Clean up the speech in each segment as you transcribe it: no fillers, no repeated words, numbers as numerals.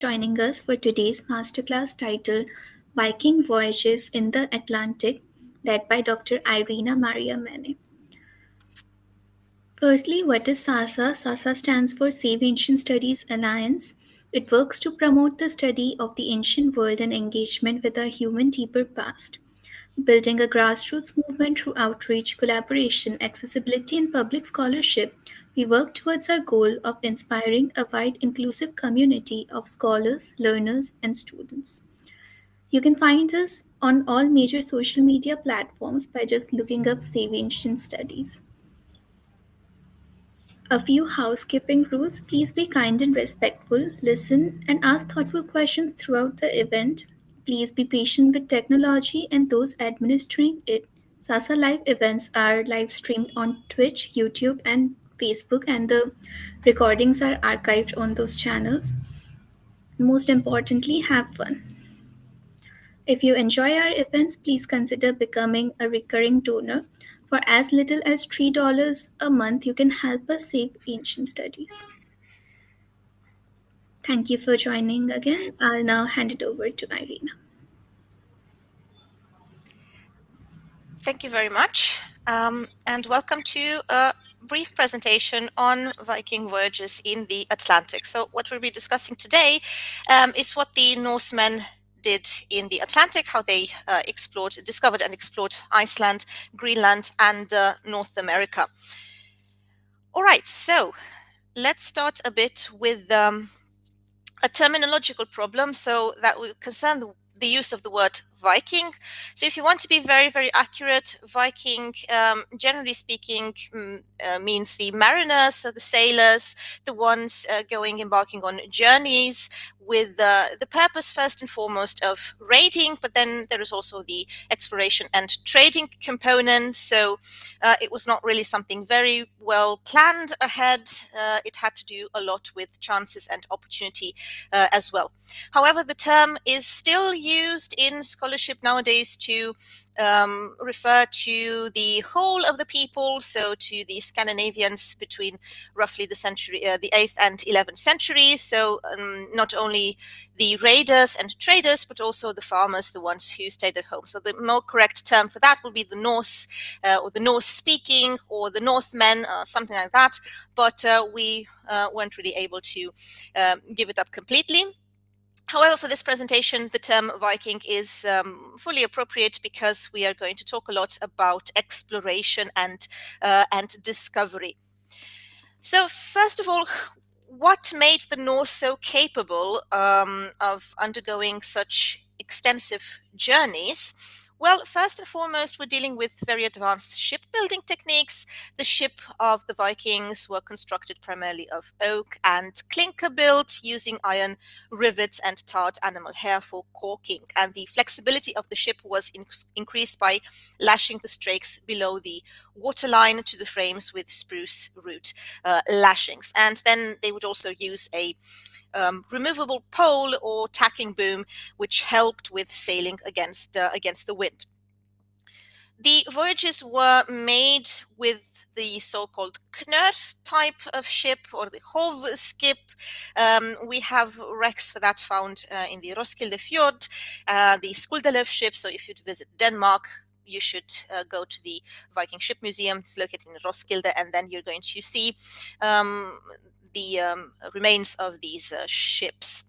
joining us for today's masterclass titled Viking Voyages in the Atlantic, led by Dr. Irina-Maria Manea. Firstly, what is SASA? SASA stands for Save Ancient Studies Alliance. It works to promote the study of the ancient world and engagement with our human deeper past. Building a grassroots movement through outreach, collaboration, accessibility, and public scholarship, we work towards our goal of inspiring a wide, inclusive community of scholars, learners, and students. You can find us on all major social media platforms by just looking up Save Ancient Studies. A few housekeeping rules. Please be kind and respectful. Listen and ask thoughtful questions throughout the event. Please be patient with technology and those administering it. SASA Live events are live streamed on Twitch, YouTube, and Facebook, and the recordings are archived on those channels. Most importantly, have fun. If you enjoy our events, please consider becoming a recurring donor. For as little as $3 a month, you can help us save ancient studies. Thank you for joining again. I'll now hand it over to Irina. Thank you very much, and welcome to a brief presentation on Viking voyages in the Atlantic. So what we'll be discussing today is what the Norsemen did in the Atlantic, how they discovered and explored Iceland, Greenland, and North America. All right, so let's start a bit with a terminological problem. So that will concern the use of the word Viking. So if you want to be very, very accurate, Viking, generally speaking, means the mariners, so the sailors, the ones embarking on journeys with the purpose first and foremost of raiding, but then there is also the exploration and trading component. So it was not really something very well planned ahead. It had to do a lot with chances and opportunity as well. However, the term is still used in scholarship nowadays to refer to the whole of the people, so to the Scandinavians between roughly the 8th and 11th century. So not only the raiders and traders, but also the farmers, the ones who stayed at home. So the more correct term for that would be the Norse, or the Norse speaking, or the Northmen, something like that. But we weren't really able to give it up completely. However, for this presentation, the term Viking is fully appropriate because we are going to talk a lot about exploration and discovery. So first of all, what made the Norse so capable of undergoing such extensive journeys? Well, first and foremost, we're dealing with very advanced shipbuilding techniques. The ship of the Vikings were constructed primarily of oak and clinker built, using iron rivets and tarred animal hair for caulking. And the flexibility of the ship was increased by lashing the strakes below the waterline to the frames with spruce root lashings. And then they would also use a removable pole or tacking boom, which helped with sailing against the wind. The voyages were made with the so-called knör type of ship, or the hov skip. We have wrecks for that found in the Roskilde Fjord, the Skuldeløv ship. So if you'd visit Denmark, you should go to the Viking Ship Museum. It's located in Roskilde, and then you're going to see the remains of these ships.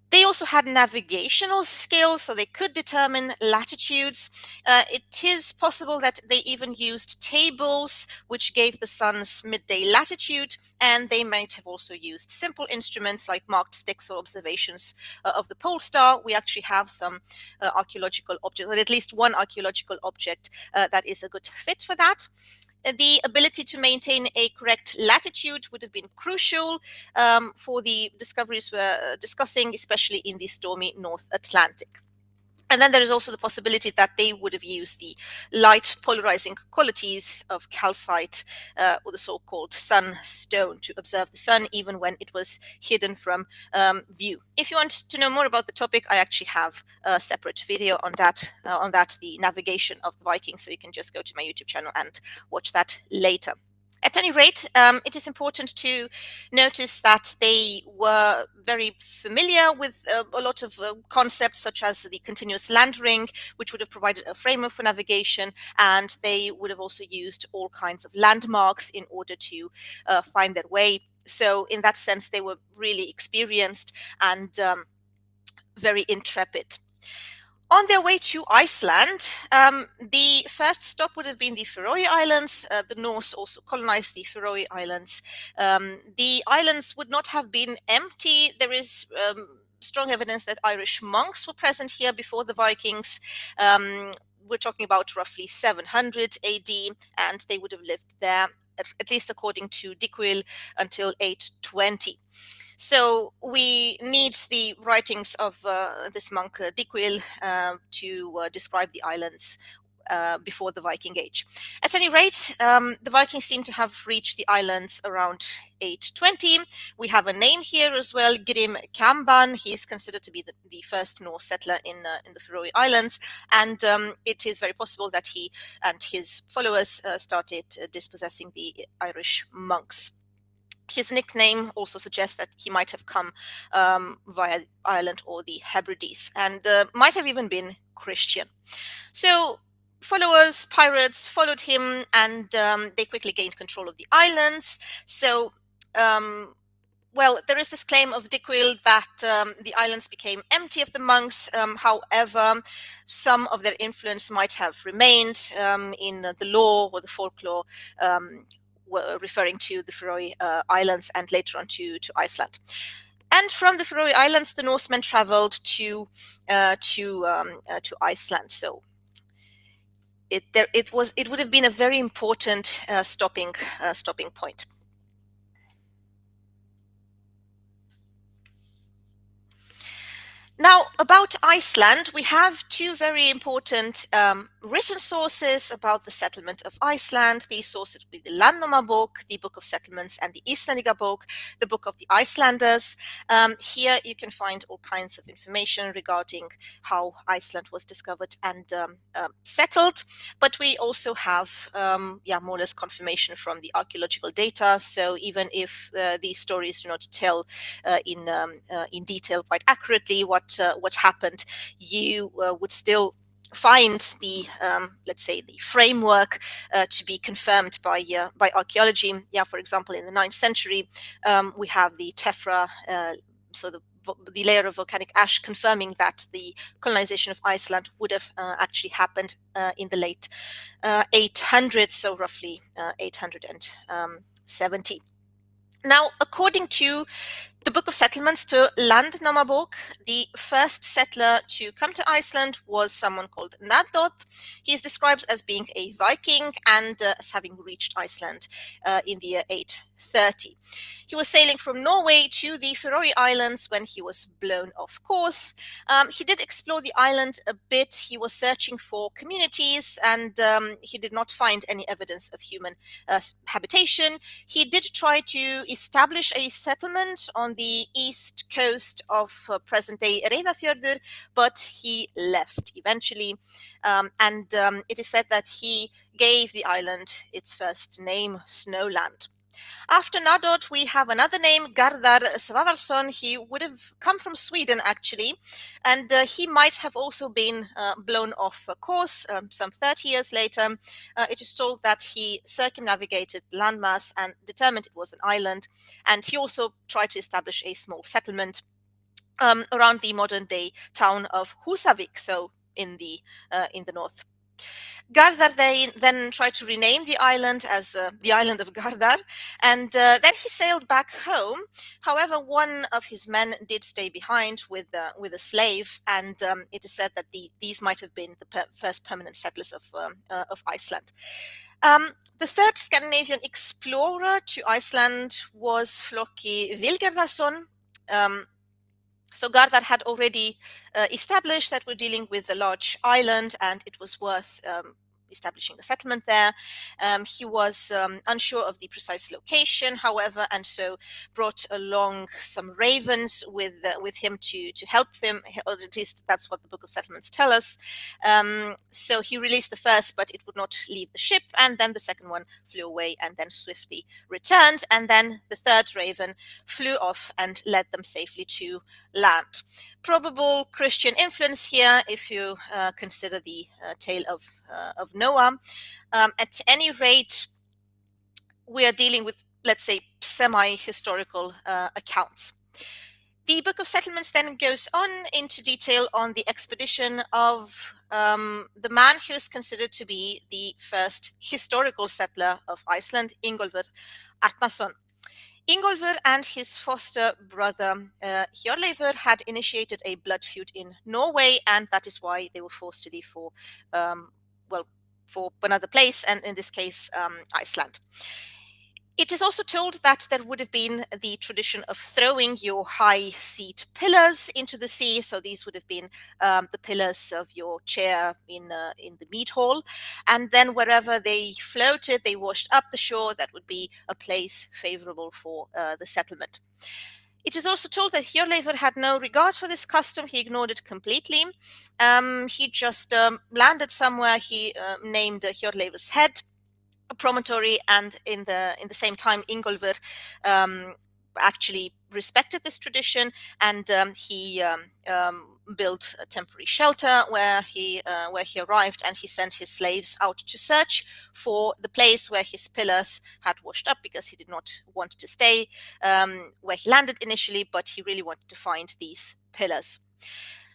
They also had navigational skills, so they could determine latitudes. It is possible that they even used tables, which gave the sun's midday latitude, and they might have also used simple instruments like marked sticks or observations of the pole star. We actually have some archaeological objects, or at least one archaeological object that is a good fit for that. The ability to maintain a correct latitude would have been crucial for the discoveries we're discussing, especially in the stormy North Atlantic. And then there is also the possibility that they would have used the light polarizing qualities of calcite, or the so-called sunstone, to observe the sun even when it was hidden from view. If you want to know more about the topic, I actually have a separate video on that, the navigation of the Vikings, so you can just go to my YouTube channel and watch that later. At any rate, it is important to notice that they were very familiar with a lot of concepts, such as the continuous land ring, which would have provided a framework for navigation, and they would have also used all kinds of landmarks in order to find their way. So, in that sense, they were really experienced and very intrepid. On their way to Iceland, the first stop would have been the Faroe Islands. The Norse also colonized the Faroe Islands. The islands would not have been empty. There is strong evidence that Irish monks were present here before the Vikings. We're talking about roughly 700 AD, and they would have lived there, at least according to Dicuil, until 820. So we need the writings of this monk Dicuil to describe the islands before the Viking Age. At any rate, the Vikings seem to have reached the islands around 820. We have a name here as well, Grim Kamban. He is considered to be the first Norse settler in the Faroe Islands, and it is very possible that he and his followers started dispossessing the Irish monks. His nickname also suggests that he might have come via Ireland or the Hebrides, and might have even been Christian. So followers, pirates, followed him, and they quickly gained control of the islands. So well, there is this claim of Dicuil that the islands became empty of the monks. However, some of their influence might have remained in the lore or the folklore, were referring to the Faroe Islands and later on to Iceland. And from the Faroe Islands, the Norsemen traveled to Iceland. So it would have been a very important stopping point. Now, about Iceland, we have two very important written sources about the settlement of Iceland. These sources would be the Landnámabók, the Book of Settlements, and the Íslendingabók, the Book of the Icelanders. Here you can find all kinds of information regarding how Iceland was discovered and settled, but we also have more or less confirmation from the archaeological data. So even if these stories do not tell in detail quite accurately what happened, you would still find the let's say the framework to be confirmed by archaeology. For example, in the 9th century, we have the tephra, so the layer of volcanic ash, confirming that the colonization of Iceland would have actually happened in the late 800s, so roughly 870. Now, according to the Book of Settlements, to Landnámabók, the first settler to come to Iceland was someone called Nadod. He is described as being a Viking and as having reached Iceland in the year 830. He was sailing from Norway to the Faroe Islands when he was blown off course. He did explore the island a bit. He was searching for communities, and he did not find any evidence of human habitation. He did try to establish a settlement on the east coast of present-day Reyðarfjörður, but he left eventually. And it is said that he gave the island its first name, Snowland. After Nadod, we have another name, Gardar Svavarsson. He would have come from Sweden, actually, and he might have also been blown off course some 30 years later. It is told that he circumnavigated the landmass and determined it was an island, and he also tried to establish a small settlement around the modern-day town of Húsavík, so in the north. Gardar then tried to rename the island as the island of Gardar, and then he sailed back home. However, one of his men did stay behind with a slave, and it is said that these might have been the first permanent settlers of Iceland. The third Scandinavian explorer to Iceland was Flóki Vilgerðarson. So Gardar had already established that we're dealing with a large island, and it was worth establishing the settlement there. He was unsure of the precise location, however, and so brought along some ravens with him to help him, or at least that's what the Book of Settlements tell us. So he released the first, but it would not leave the ship, and then the second one flew away and then swiftly returned, and then the third raven flew off and led them safely to land. Probable Christian influence here, if you consider the tale of Noah. At any rate, we are dealing with, let's say, semi-historical accounts. The Book of Settlements then goes on into detail on the expedition of the man who is considered to be the first historical settler of Iceland, Ingólfur Arnarsson. Ingólfur and his foster brother Hjörleifur had initiated a blood feud in Norway, and that is why they were forced to leave for another place, and in this case, Iceland. It is also told that there would have been the tradition of throwing your high seat pillars into the sea. So these would have been the pillars of your chair in the mead hall. And then wherever they floated, they washed up the shore. That would be a place favorable for the settlement. It is also told that Hjörleifur had no regard for this custom. He ignored it completely. He just landed somewhere. He named Hjörleifur's head a promontory, and in the same time, Ingólfur actually respected this tradition, and he built a temporary shelter where he arrived, and he sent his slaves out to search for the place where his pillars had washed up, because he did not want to stay where he landed initially, but he really wanted to find these pillars.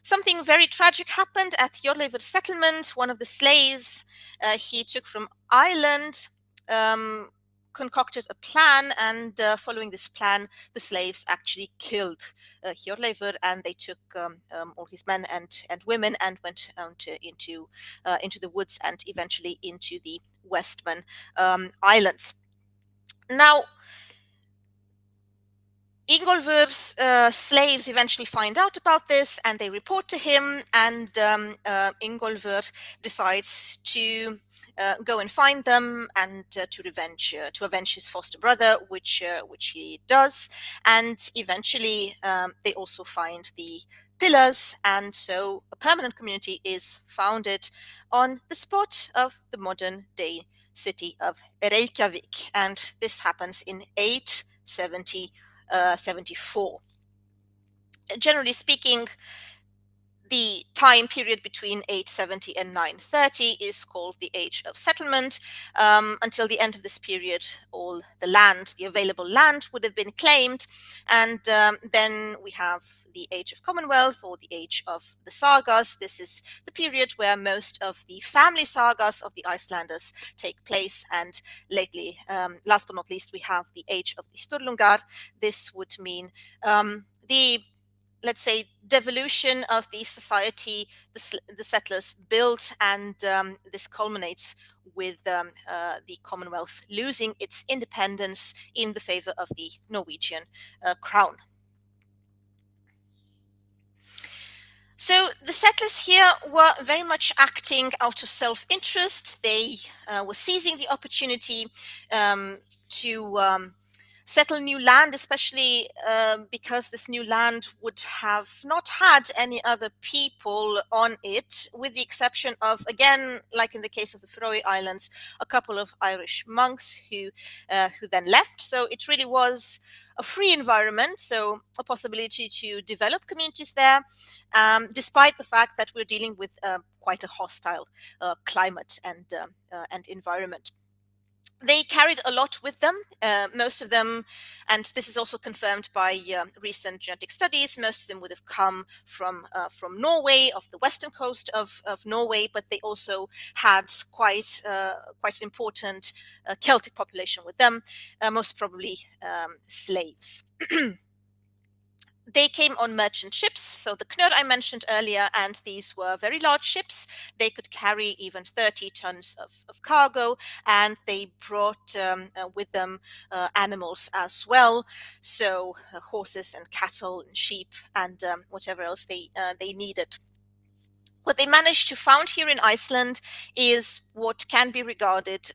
Something very tragic happened at Hjörleifur's settlement. One of the slaves he took from Ireland concocted a plan, and following this plan, the slaves actually killed Hjörleifur, and they took all his men and women and went out into the woods and eventually into the Westman Islands. Now, Ingólfur's slaves eventually find out about this, and they report to him, and Ingólfur decides to go and find them and to avenge his foster brother, which he does, and eventually they also find the pillars, and so a permanent community is founded on the spot of the modern day city of Reykjavik, and this happens in 874. Generally speaking, the time period between 870 and 930 is called the Age of Settlement. Until the end of this period, all the available land would have been claimed, and then we have the Age of Commonwealth, or the Age of the Sagas. This is the period where most of the family sagas of the Icelanders take place, and lately, last but not least, we have the Age of the Sturlungar. This would mean the, let's say, devolution of the society the settlers built, and this culminates with the Commonwealth losing its independence in the favor of the Norwegian crown. So the settlers here were very much acting out of self-interest. They were seizing the opportunity to settle new land, especially because this new land would have not had any other people on it, with the exception of, again, like in the case of the Faroe Islands, a couple of Irish monks who then left. So it really was a free environment, so a possibility to develop communities there, despite the fact that we're dealing with quite a hostile climate and environment. They carried a lot with them, most of them, and this is also confirmed by recent genetic studies. Most of them would have come from Norway, off the western coast of Norway, but they also had quite an important Celtic population with them, most probably slaves. They came on merchant ships, so the Knurr I mentioned earlier, and these were very large ships. They could carry even 30 tons of cargo, and they brought with them animals as well, so horses and cattle and sheep and whatever else they needed. What they managed to found here in Iceland is what can be regarded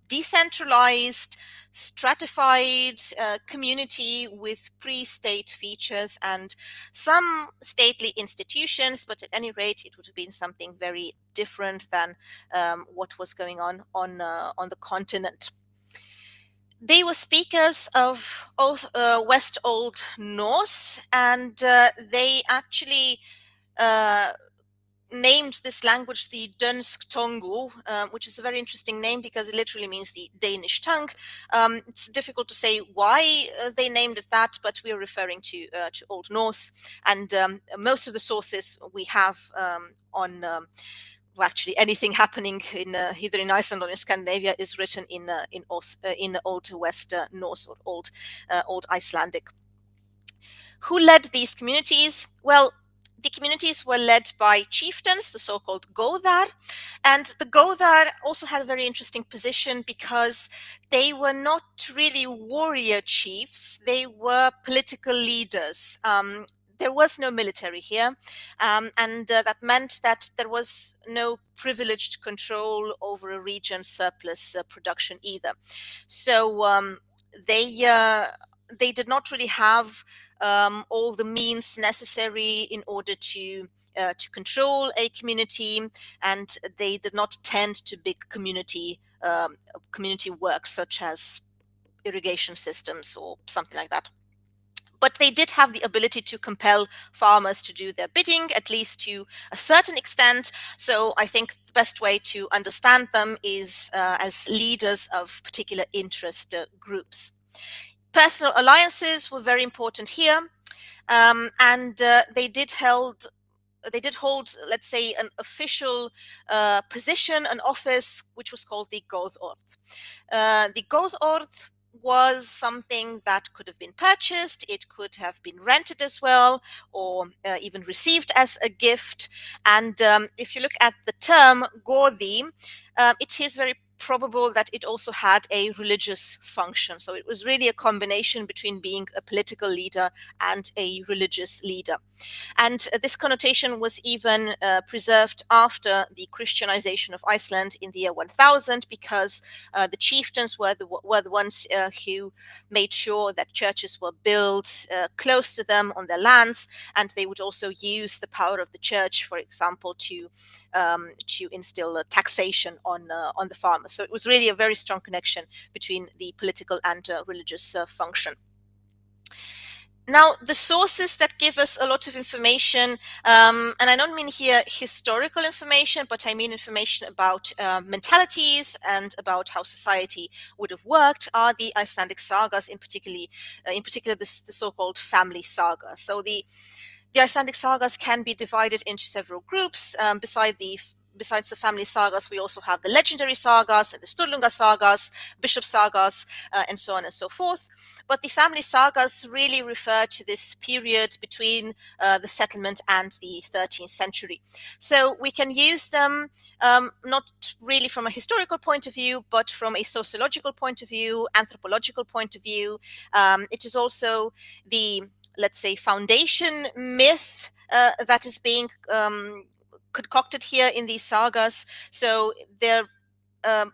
decentralized, stratified community with pre-state features and some stately institutions, but at any rate, it would have been something very different than what was going on the continent. They were speakers of West Old Norse, and they actually uh, named this language the Dönsk Tongu, which is a very interesting name because it literally means the Danish tongue. It's difficult to say why they named it that, but we are referring to Old Norse, and most of the sources we have on well, actually anything happening in either in Iceland or in Scandinavia is written in Old West Norse or Old Icelandic. Who led these communities? Well, the communities were led by chieftains, the so-called Goðar, and the Goðar also had a very interesting position because they were not really warrior chiefs; they were political leaders. There was no military here, and that meant that there was no privileged control over a region's surplus production either. So they did not really have all the means necessary in order to control a community, and they did not tend to big community work such as irrigation systems or something like that. But they did have the ability to compel farmers to do their bidding, at least to a certain extent. So I think the best way to understand them is as leaders of particular interest groups. Personal alliances were very important here, and they did hold, let's say, an official position, an office, which was called the Goðorð. The Goðorð was something that could have been purchased, it could have been rented as well, or even received as a gift. And if you look at the term Goði, it is very probable that it also had a religious function. So it was really a combination between being a political leader and a religious leader. And this connotation was even preserved after the Christianization of Iceland in the year 1000, because the chieftains were the ones who made sure that churches were built close to them on their lands, and they would also use the power of the church, for example, to instill taxation on the farmers. So it was really a very strong connection between the political and religious function. Now, the sources that give us a lot of information, and I don't mean here historical information, but I mean information about mentalities and about how society would have worked, are the Icelandic sagas, in particular the so-called family saga. So the Icelandic sagas can be divided into several groups. Besides the family sagas, we also have the legendary sagas and the Sturlunga sagas, bishop sagas, and so on and so forth. But the family sagas really refer to this period between the settlement and the 13th century. So we can use them not really from a historical point of view, but from a sociological point of view, anthropological point of view. It is also the, let's say, foundation myth that is being concocted here in these sagas. So they're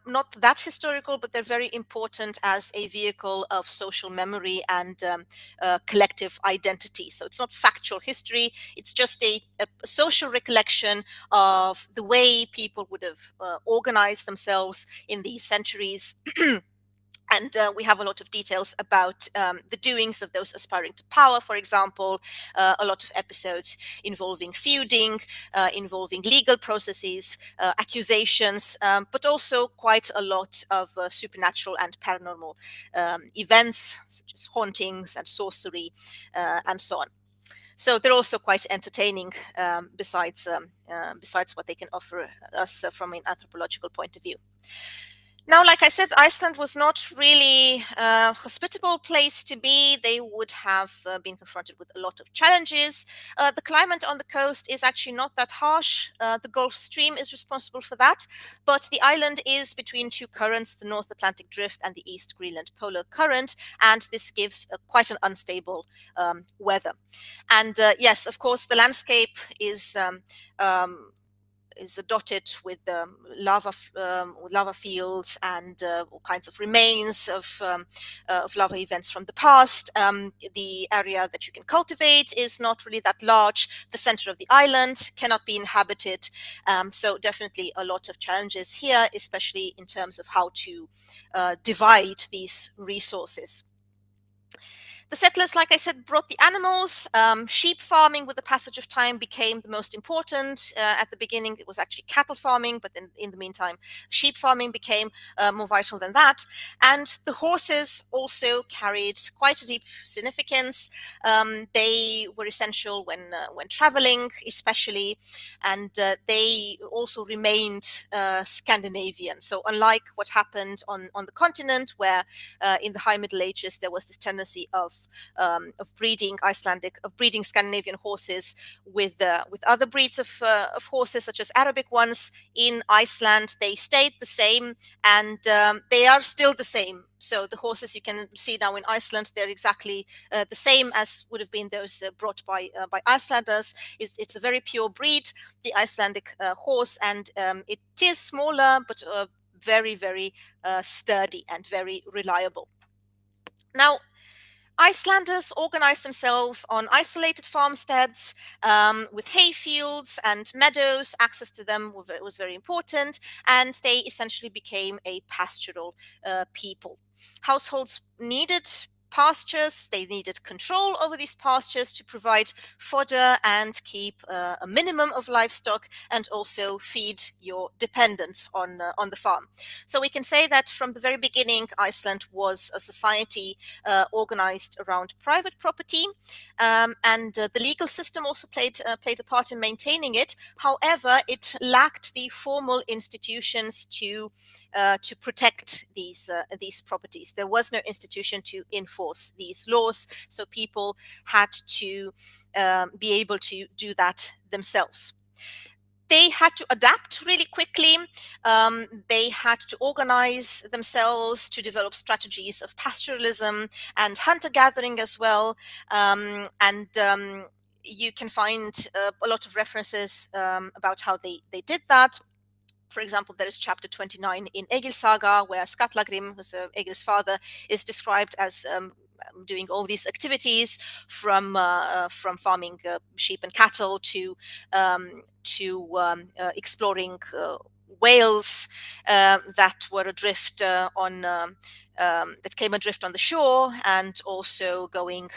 not that historical, but they're very important as a vehicle of social memory and collective identity. So it's not factual history, it's just a social recollection of the way people would have organized themselves in these centuries. And we have a lot of details about the doings of those aspiring to power, for example, a lot of episodes involving feuding, involving legal processes, accusations, but also quite a lot of supernatural and paranormal events, such as hauntings and sorcery, and so on. So they're also quite entertaining, besides what they can offer us from an anthropological point of view. Now, like I said, Iceland was not really a hospitable place to be. They would have been confronted with a lot of challenges. The climate on the coast is actually not that harsh. The Gulf Stream is responsible for that. But the island is between two currents, the North Atlantic Drift and the East Greenland Polar Current. And this gives quite an unstable weather. And yes, of course, the landscape is is dotted with lava fields and all kinds of remains of lava events from the past. The area that you can cultivate is not really that large. The center of the island cannot be inhabited. So definitely a lot of challenges here, especially in terms of how to divide these resources. The settlers, like I said, brought the animals. Sheep farming, with the passage of time, became the most important. At the beginning, it was actually cattle farming, but then in the meantime, sheep farming became more vital than that. And the horses also carried quite a deep significance. They were essential when traveling, especially, and they also remained Scandinavian. So unlike what happened on the continent, where in the High Middle Ages there was this tendency of breeding Scandinavian horses with other breeds of horses, such as Arabic ones. In Iceland, they stayed the same, and they are still the same. So the horses you can see now in Iceland, they're exactly the same as would have been those brought by Icelanders. It's a very pure breed, the Icelandic horse, and it is smaller but very, very sturdy and very reliable. Now, Icelanders organized themselves on isolated farmsteads with hay fields and meadows. Access to them was very important, and they essentially became a pastoral people. Households needed pastures, they needed control over these pastures to provide fodder and keep a minimum of livestock, and also feed your dependents on the farm. So we can say that from the very beginning, Iceland was a society organized around private property, and the legal system also played a part in maintaining it. However, it lacked the formal institutions to protect these properties. There was no institution to enforce these laws, so people had to be able to do that themselves. They had to adapt really quickly. They had to organize themselves to develop strategies of pastoralism and hunter gathering as well. You can find a lot of references about how they did that. For example, there is chapter 29 in Egil Saga, where Skallagrim, who's Egil's father, is described as doing all these activities, from farming sheep and cattle to exploring whales that were adrift that came adrift on the shore, and also going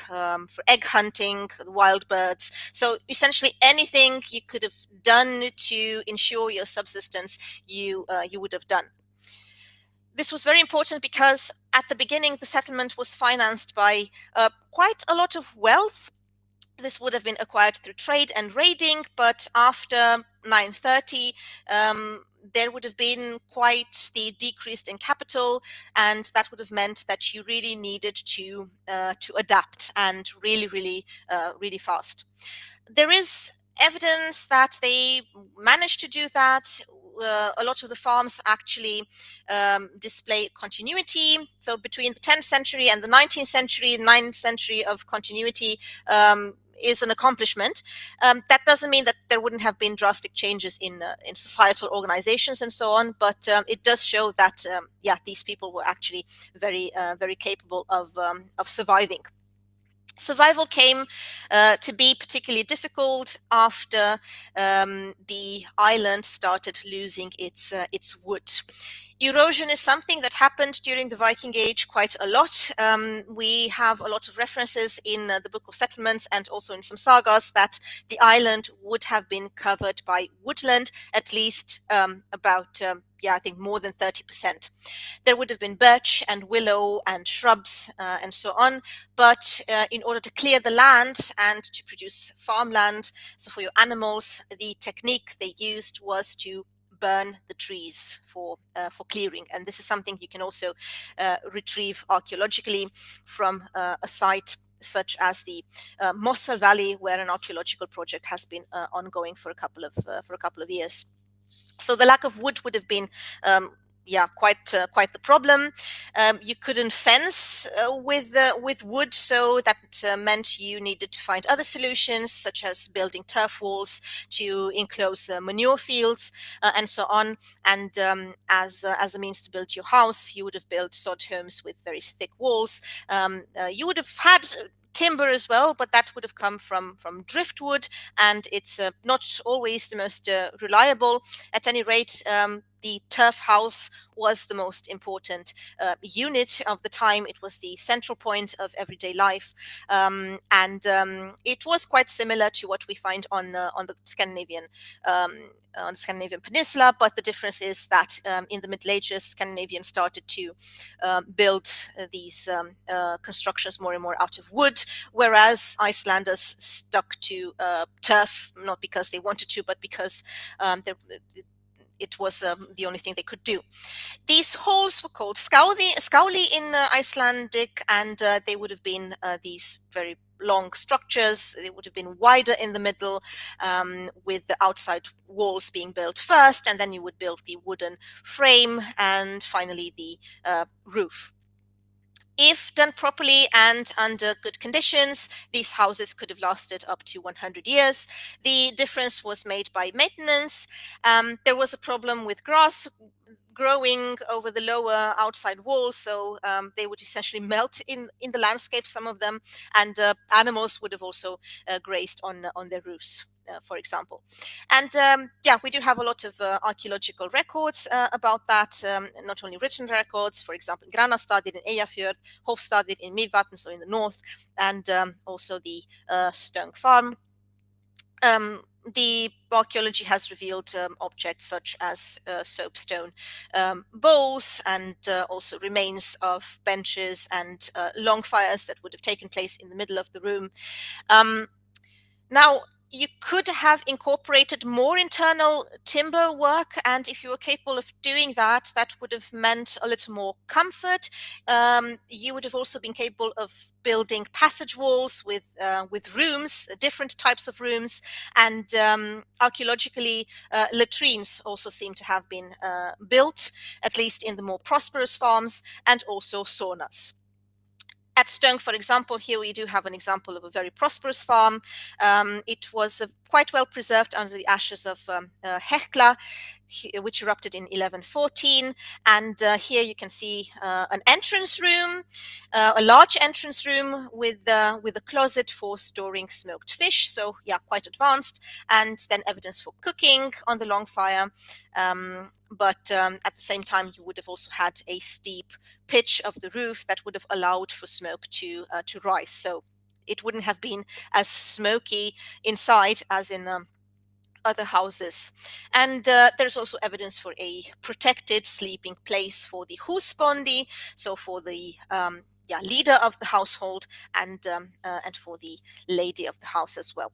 for egg hunting, wild birds. So essentially, anything you could have done to ensure your subsistence, you would have done. This was very important because at the beginning, the settlement was financed by quite a lot of wealth. This would have been acquired through trade and raiding, but after 930, there would have been quite the decrease in capital, and that would have meant that you really needed to adapt, and really fast. There is evidence that they managed to do that. A lot of the farms actually display continuity. So between the 10th century and the 19th century, 9th century of continuity is an accomplishment. That doesn't mean that there wouldn't have been drastic changes in societal organizations and so on, but it does show that these people were actually very capable of surviving. Survival came to be particularly difficult after the island started losing its wood. Erosion is something that happened during the Viking Age quite a lot. We have a lot of references in the Book of Settlements and also in some sagas that the island would have been covered by woodland, at least I think more than 30%. There would have been birch and willow and shrubs and so on, but in order to clear the land and to produce farmland, so for your animals, the technique they used was to burn the trees for clearing. And this is something you can also retrieve archaeologically from a site such as the Mossfell Valley, where an archaeological project has been ongoing for a couple of years. So the lack of wood would have been yeah, quite the problem. You couldn't fence with wood, so that meant you needed to find other solutions, such as building turf walls to enclose manure fields and so on. And as a means to build your house, you would have built sod homes with very thick walls. You would have had timber as well, but that would have come from driftwood, and it's not always the most reliable. At any rate, the turf house was the most important unit of the time. It was the central point of everyday life, and it was quite similar to what we find on the um, Scandinavian peninsula. But the difference is that in the Middle Ages, Scandinavians started to build these constructions more and more out of wood, whereas Icelanders stuck to turf, not because they wanted to, but because it was the only thing they could do. These holes were called skáli in Icelandic, and they would have been these very long structures. They would have been wider in the middle, with the outside walls being built first, and then you would build the wooden frame and finally the roof. If done properly and under good conditions, these houses could have lasted up to 100 years. The difference was made by maintenance. There was a problem with grass growing over the lower outside walls, so they would essentially melt in the landscape, some of them, and animals would have also grazed on their roofs. For example, and yeah, we do have a lot of archaeological records about that. Not only written records, for example, Granastaðir in Eyjafjörð, Hofstaðir in Mývatn, so in the north, and also the Stöng farm. The archaeology has revealed objects such as soapstone bowls, and also remains of benches and long fires that would have taken place in the middle of the room. Now, you could have incorporated more internal timber work, and if you were capable of doing that, that would have meant a little more comfort. You would have also been capable of building passage walls with rooms, different types of rooms, and archaeologically, latrines also seem to have been built, at least in the more prosperous farms, and also saunas. At Stöng, for example, here we do have an example of a very prosperous farm. It was quite well preserved under the ashes of Hekla, which erupted in 1114. And here you can see an entrance room, a large entrance room with a closet for storing smoked fish. So yeah, quite advanced. And then evidence for cooking on the long fire. But at the same time, you would have also had a steep pitch of the roof that would have allowed for smoke to rise. So it wouldn't have been as smoky inside as in other houses. And there's also evidence for a protected sleeping place for the husbandi, so for the leader of the household, and for the lady of the house as well.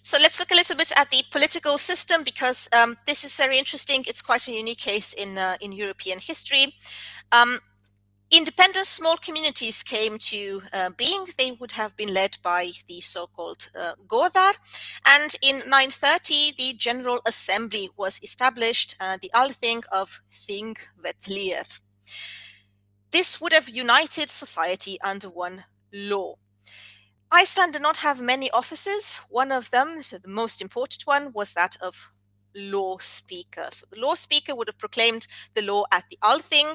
So let's look a little bit at the political system, because this is very interesting. It's quite a unique case in European history. Independent small communities came to being. They would have been led by the so-called Goðar, and in 930 the General Assembly was established, the Althing of Þingvellir. This would have united society under one law. Iceland did not have many offices. One of them, so the most important one, was that of law speaker. So the law speaker would have proclaimed the law at the Althing.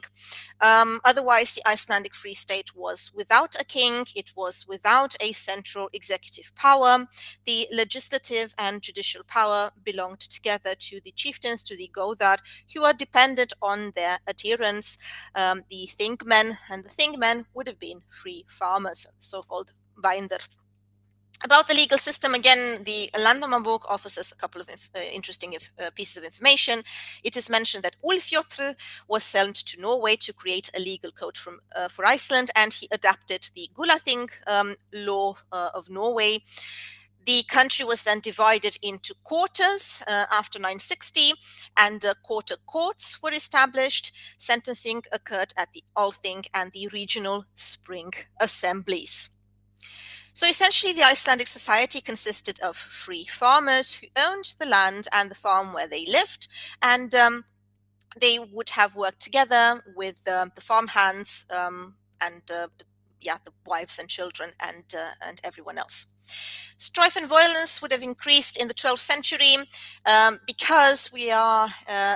Otherwise, the Icelandic Free State was without a king. It was without a central executive power. The legislative and judicial power belonged together to the chieftains, to the Goðar, who are dependent on their adherents, the Thingmen, and the Thingmen would have been free farmers, so-called Bændur. About the legal system, again, the Landnámabók offers us a couple of interesting pieces of information. It is mentioned that Ulfjotr was sent to Norway to create a legal code for Iceland, and he adapted the Gulathing law of Norway. The country was then divided into quarters after 960, and quarter courts were established. Sentencing occurred at the Althing and the regional spring assemblies. So essentially, the Icelandic society consisted of free farmers who owned the land and the farm where they lived, and they would have worked together with the farm hands and yeah, the wives and children and everyone else. Strife and violence would have increased in the 12th century because we are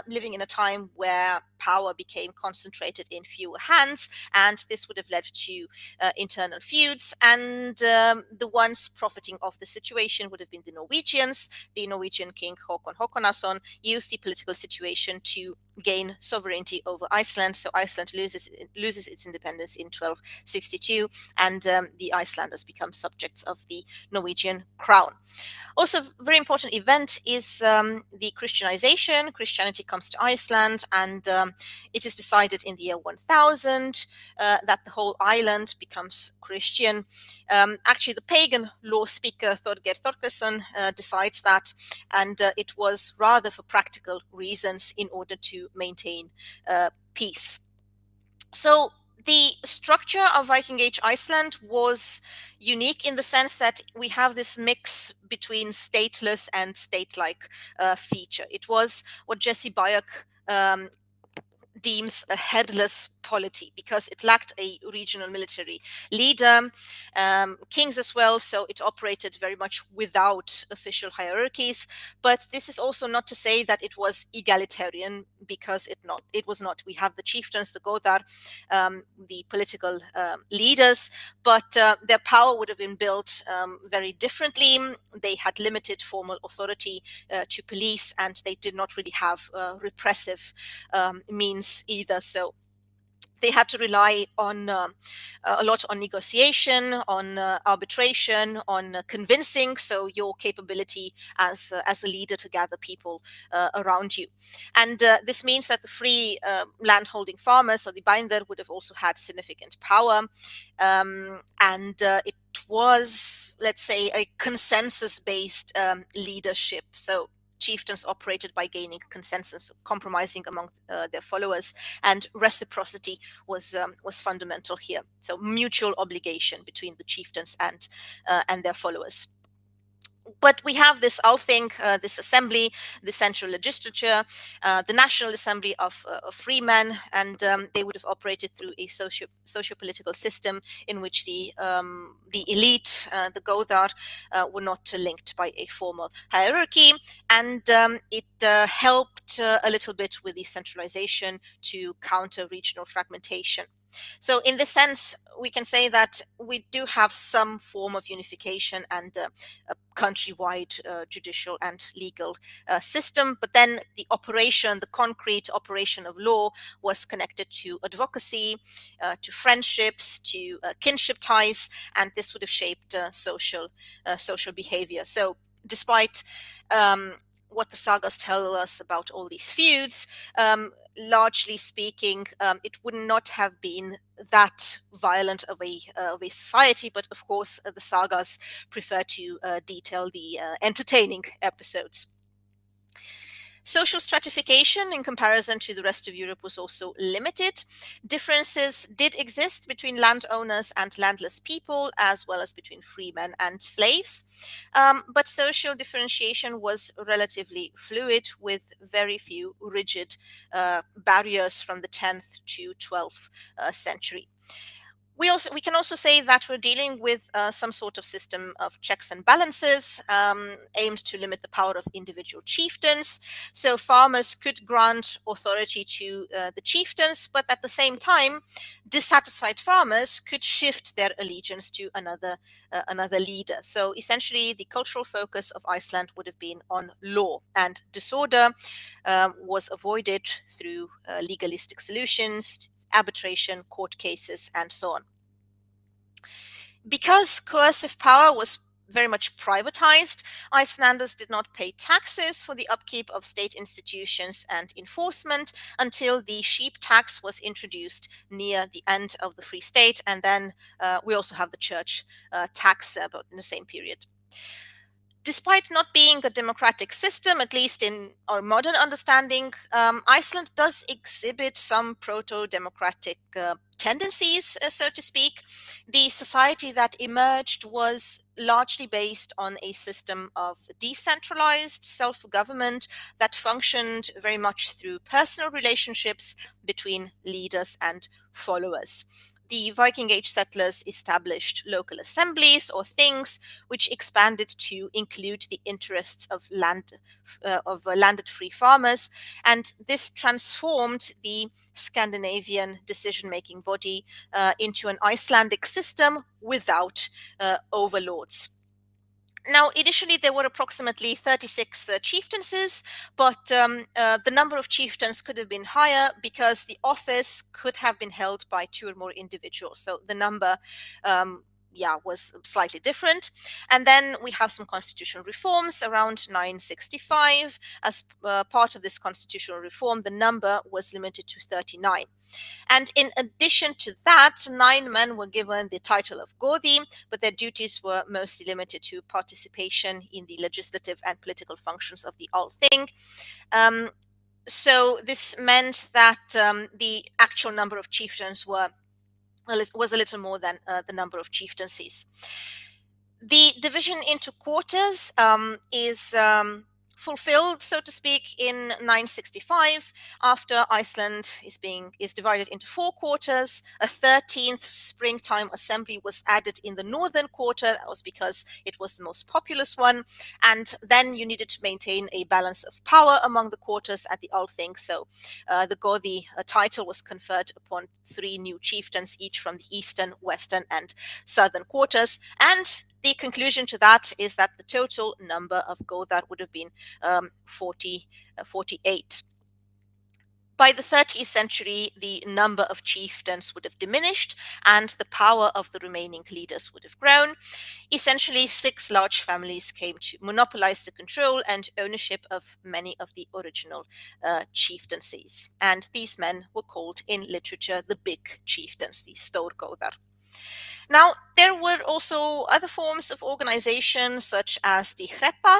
living in a time where power became concentrated in fewer hands, and this would have led to internal feuds. And the ones profiting of the situation would have been the Norwegians. The Norwegian king Håkon Håkonason used the political situation to gain sovereignty over Iceland. So Iceland loses its independence in 1262, and the Icelanders become subjects of the Norwegian crown. Also, a very important event is the Christianization. Christianity comes to Iceland, and it is decided in the year 1000 that the whole island becomes Christian. Actually, the pagan law speaker Thorgeir Þorgeirsson decides that, and it was rather for practical reasons in order to maintain peace. So the structure of Viking Age Iceland was unique in the sense that we have this mix between stateless and state-like feature. It was what Jesse Bayek deems a headless polity because it lacked a regional military leader, kings as well, so it operated very much without official hierarchies. But this is also not to say that it was egalitarian, because it was not. We have the chieftains, the Godar, the political leaders, but their power would have been built very differently. They had limited formal authority to police, and they did not really have repressive means either. So they had to rely on a lot on negotiation, on arbitration, on convincing. So your capability as a leader to gather people around you, and this means that the free landholding farmers, or the binder, would have also had significant power, and it was, let's say, a consensus-based leadership. So chieftains operated by gaining consensus, compromising among their followers, and reciprocity was fundamental here. So mutual obligation between the chieftains and their followers. But we have this Althing, this assembly, the central legislature, the National Assembly of Freemen, and they would have operated through a socio-political system in which the elite, the Gothar, were not linked by a formal hierarchy, and it helped a little bit with the centralization to counter regional fragmentation. So in this sense, we can say that we do have some form of unification and a countrywide judicial and legal system, but then the operation, the concrete operation of law, was connected to advocacy, to friendships, to kinship ties, and this would have shaped social behavior. So despite what the sagas tell us about all these feuds, largely speaking, it would not have been that violent of a society. But of course, the sagas prefer to detail the entertaining episodes. Social stratification in comparison to the rest of Europe was also limited. Differences did exist between landowners and landless people, as well as between freemen and slaves. But social differentiation was relatively fluid, with very few rigid barriers from the 10th to 12th century. We can also say that we're dealing with some sort of system of checks and balances aimed to limit the power of individual chieftains. So farmers could grant authority to the chieftains, but at the same time, dissatisfied farmers could shift their allegiance to another leader. So essentially, the cultural focus of Iceland would have been on law, and disorder was avoided through legalistic solutions, arbitration, court cases, and so on. Because coercive power was very much privatized, Icelanders did not pay taxes for the upkeep of state institutions and enforcement until the sheep tax was introduced near the end of the Free State, and then we also have the church tax about in the same period. Despite not being a democratic system, at least in our modern understanding, Iceland does exhibit some proto-democratic tendencies, so to speak. The society that emerged was largely based on a system of decentralized self government that functioned very much through personal relationships between leaders and followers. The Viking Age settlers established local assemblies or things, which expanded to include the interests of landed free farmers, and this transformed the Scandinavian decision-making body into an Icelandic system without overlords. Now, initially, there were approximately 36 chieftaincies, but the number of chieftains could have been higher because the office could have been held by two or more individuals. So the number was slightly different. And then we have some constitutional reforms around 965. As part of this constitutional reform, the number was limited to 39. And in addition to that, 9 men were given the title of Godi, but their duties were mostly limited to participation in the legislative and political functions of the Althing. So this meant that the actual number of chieftains was a little more than the number of chieftaincies. The division into quarters is fulfilled, so to speak, in 965, after Iceland is divided into 4 quarters. A 13th springtime assembly was added in the northern quarter. That was because it was the most populous one, and then you needed to maintain a balance of power among the quarters at the Althing. So the Godi title was conferred upon 3 new chieftains, each from the eastern, western, and southern quarters, and the conclusion to that is that the total number of Godar would have been 48. By the 30th century, the number of chieftains would have diminished and the power of the remaining leaders would have grown. Essentially, 6 large families came to monopolize the control and ownership of many of the original chieftaincies. And these men were called in literature the big chieftains, the Stórgodar. Now, there were also other forms of organization, such as the Hrepar.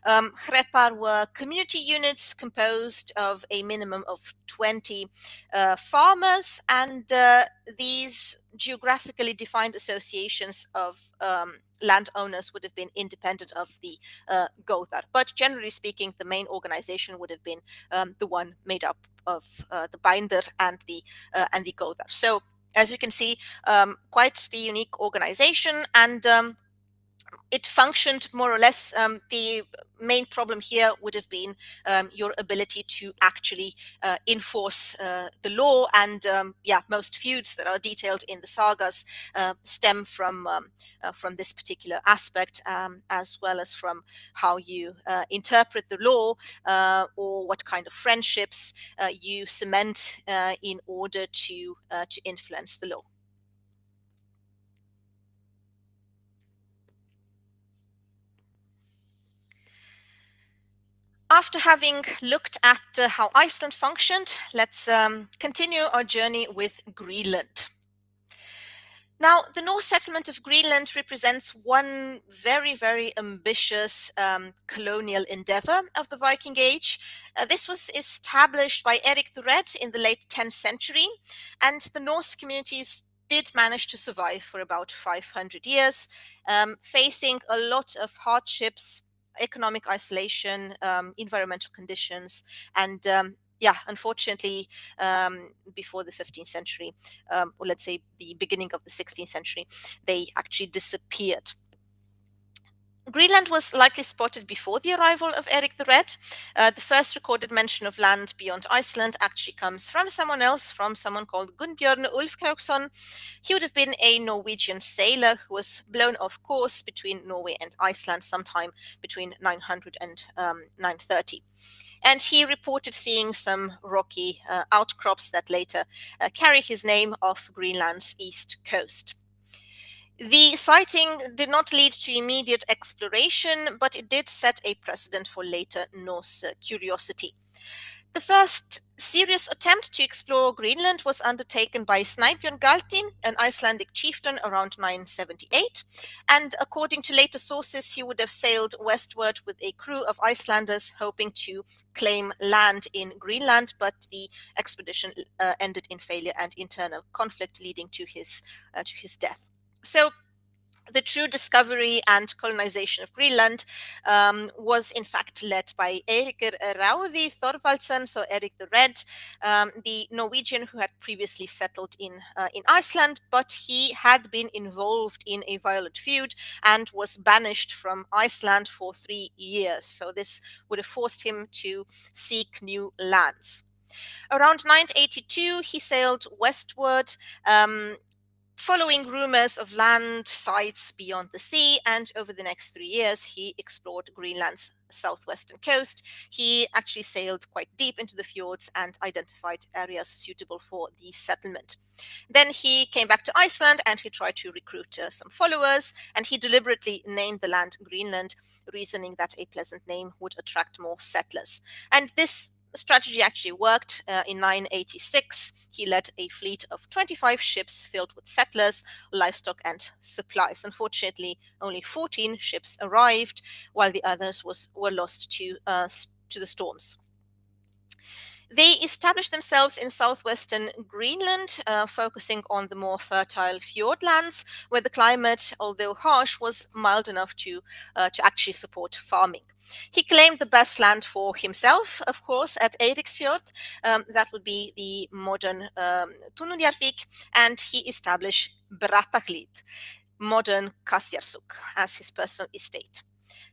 Hrepar were community units composed of a minimum of 20 farmers, and these geographically defined associations of landowners would have been independent of the Gothar. But generally speaking, the main organization would have been the one made up of the Binder and the Gothar. So, as you can see, quite the unique organization, and it functioned more or less. The main problem here would have been your ability to actually enforce the law, and most feuds that are detailed in the sagas stem from this particular aspect, as well as from how you interpret the law, or what kind of friendships you cement in order to influence the law. After having looked at how Iceland functioned, let's continue our journey with Greenland. Now, the Norse settlement of Greenland represents one very, very ambitious colonial endeavor of the Viking Age. This was established by Erik the Red in the late 10th century, and the Norse communities did manage to survive for about 500 years, facing a lot of hardships, economic isolation, environmental conditions, and unfortunately, before the 15th century, or let's say the beginning of the 16th century, they actually disappeared. Greenland was likely spotted before the arrival of Erik the Red. The first recorded mention of land beyond Iceland actually comes from someone else, from someone called Gunnbjörn Ulfkrauksson. He would have been a Norwegian sailor who was blown off course between Norway and Iceland sometime between 900 and 930. And he reported seeing some rocky outcrops that later carry his name off Greenland's east coast. The sighting did not lead to immediate exploration, but it did set a precedent for later Norse curiosity. The first serious attempt to explore Greenland was undertaken by Snæbjörn Galti, an Icelandic chieftain, around 978. And according to later sources, he would have sailed westward with a crew of Icelanders hoping to claim land in Greenland, but the expedition ended in failure and internal conflict, leading to his death. So the true discovery and colonization of Greenland was in fact led by Eiríkur Ráði Thorvaldsson, so Eric the Red, the Norwegian who had previously settled in Iceland, but he had been involved in a violent feud and was banished from Iceland for 3 years. So this would have forced him to seek new lands. Around 982, he sailed westward, following rumors of land sites beyond the sea, and over the next 3 years, he explored Greenland's southwestern coast. He actually sailed quite deep into the fjords and identified areas suitable for the settlement. Then he came back to Iceland and he tried to recruit some followers, and he deliberately named the land Greenland, reasoning that a pleasant name would attract more settlers. And this strategy actually worked. In 986, he led a fleet of 25 ships filled with settlers, livestock, and supplies. Unfortunately, only 14 ships arrived, while the others were lost to the storms. They established themselves in southwestern Greenland, focusing on the more fertile fjordlands, where the climate, although harsh, was mild enough to actually support farming. He claimed the best land for himself, of course, at Eiriksfjord. That would be the modern Tunnuhjarvik, and he established Brattahlid, modern Kasjarsuk, as his personal estate.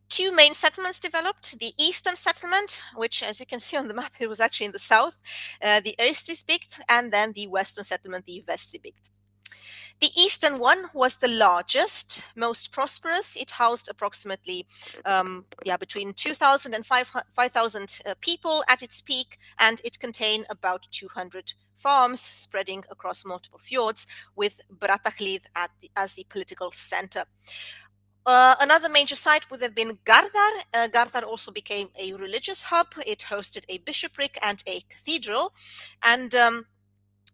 Two main settlements developed: the eastern settlement, which, as you can see on the map, it was actually in the south, the Östrisbygd, and then the western settlement, the Vestribygd. The eastern one was the largest, most prosperous. It housed approximately between 2,000 and 5,000 people at its peak, and it contained about 200 farms spreading across multiple fjords, with Brattahlid as the political center. Another major site would have been Gardar. Gardar also became a religious hub. It hosted a bishopric and a cathedral. And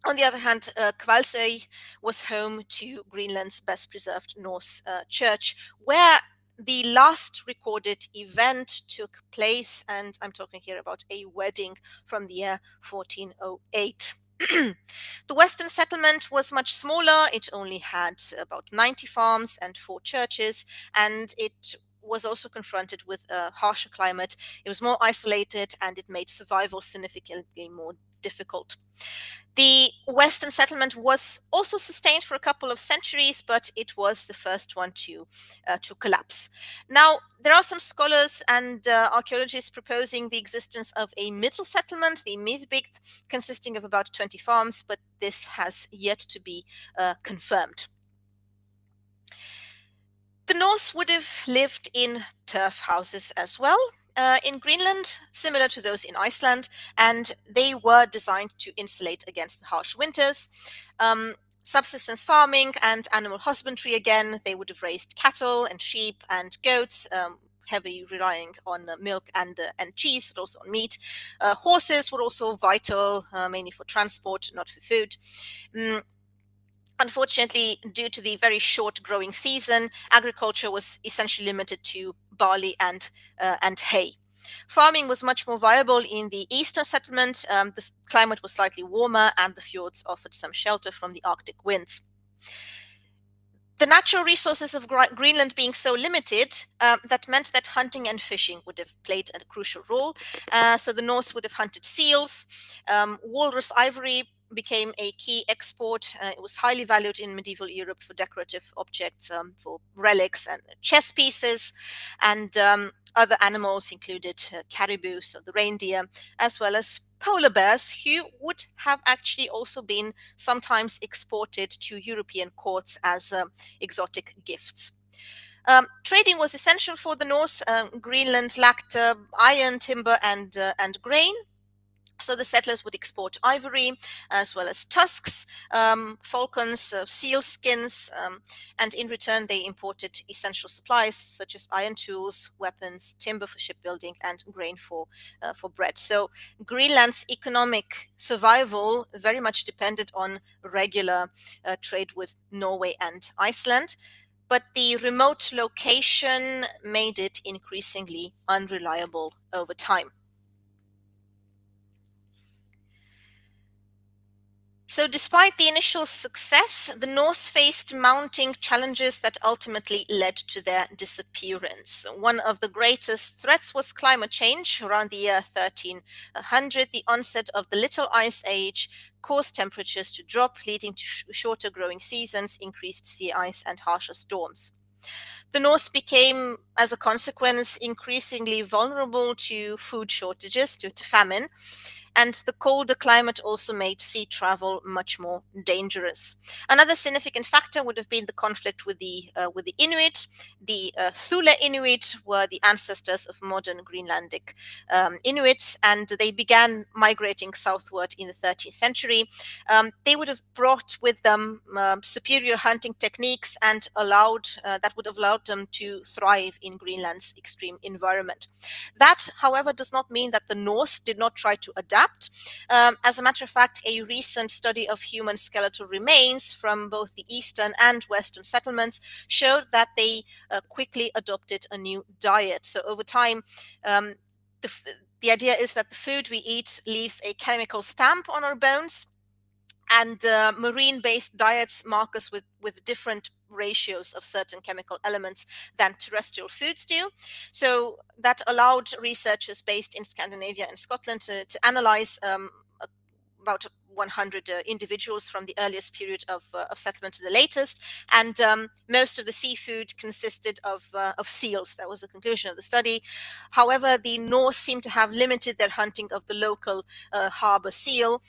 on the other hand, Hvalsøy was home to Greenland's best preserved Norse church, where the last recorded event took place. And I'm talking here about a wedding from the year 1408. The western settlement was much smaller. It only had about 90 farms and 4 churches, and it was also confronted with a harsher climate. It was more isolated, and it made survival significantly more difficult. The western settlement was also sustained for a couple of centuries, but it was the first one to collapse. Now, there are some scholars and archaeologists proposing the existence of a middle settlement, the Miðbygd, consisting of about 20 farms, but this has yet to be confirmed. The Norse would have lived in turf houses as well in Greenland, similar to those in Iceland, and they were designed to insulate against the harsh winters. Subsistence farming and animal husbandry, again, they would have raised cattle and sheep and goats, heavily relying on milk and cheese, but also on meat. Horses were also vital, mainly for transport, not for food. Unfortunately, due to the very short growing season, agriculture was essentially limited to barley and hay. Farming was much more viable in the eastern settlement. The climate was slightly warmer, and the fjords offered some shelter from the Arctic winds. The natural resources of Greenland being so limited, that meant that hunting and fishing would have played a crucial role. So the Norse would have hunted seals. Walrus ivory became a key export. It was highly valued in medieval Europe for decorative objects, for relics and chess pieces, and other animals included caribou, so the reindeer, as well as polar bears, who would have actually also been sometimes exported to European courts as exotic gifts. Trading was essential for the Norse. Greenland lacked iron, timber, and grain. So the settlers would export ivory as well as tusks, falcons, seal skins, and in return they imported essential supplies such as iron tools, weapons, timber for shipbuilding, and grain for bread. So Greenland's economic survival very much depended on regular trade with Norway and Iceland. But the remote location made it increasingly unreliable over time. So, despite the initial success, the Norse faced mounting challenges that ultimately led to their disappearance. One of the greatest threats was climate change. Around the year 1300, the onset of the Little Ice Age caused temperatures to drop, leading to shorter growing seasons, increased sea ice, and harsher storms. The Norse became, as a consequence, increasingly vulnerable to food shortages due to famine, and the colder climate also made sea travel much more dangerous. Another significant factor would have been the conflict with the Inuit. The Thule Inuit were the ancestors of modern Greenlandic Inuits, and they began migrating southward in the 13th century. They would have brought with them superior hunting techniques and that would have allowed them to thrive in Greenland's extreme environment. That, however, does not mean that the Norse did not try to adapt. As a matter of fact, a recent study of human skeletal remains from both the eastern and western settlements showed that they quickly adopted a new diet. So over time, um, the, the idea is that the food we eat leaves a chemical stamp on our bones, and marine-based diets mark us with different ratios of certain chemical elements than terrestrial foods do. So that allowed researchers based in Scandinavia and Scotland to analyze about 100 individuals from the earliest period of settlement to the latest, and most of the seafood consisted of seals. That was the conclusion of the study. However, the Norse seem to have limited their hunting of the local harbor seal.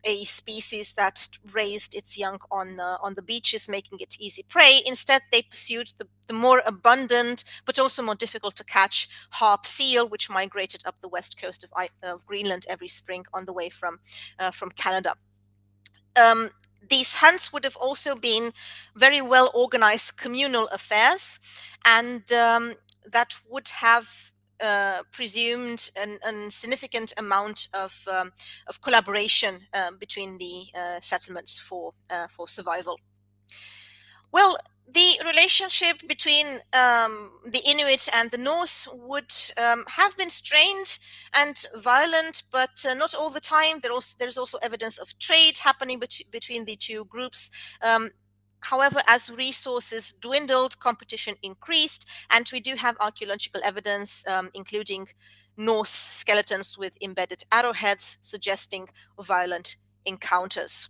A species that raised its young on the beaches, making it easy prey. Instead, they pursued the more abundant but also more difficult to catch harp seal, which migrated up the west coast of Greenland every spring on the way from Canada. These hunts would have also been very well organized communal affairs, and that would have presumed a significant amount of collaboration between the settlements for survival. Well, the relationship between the Inuit and the Norse would have been strained and violent, but not all the time. There's also evidence of trade happening between the two groups. However, as resources dwindled, competition increased, and we do have archaeological evidence, including Norse skeletons with embedded arrowheads, suggesting violent encounters.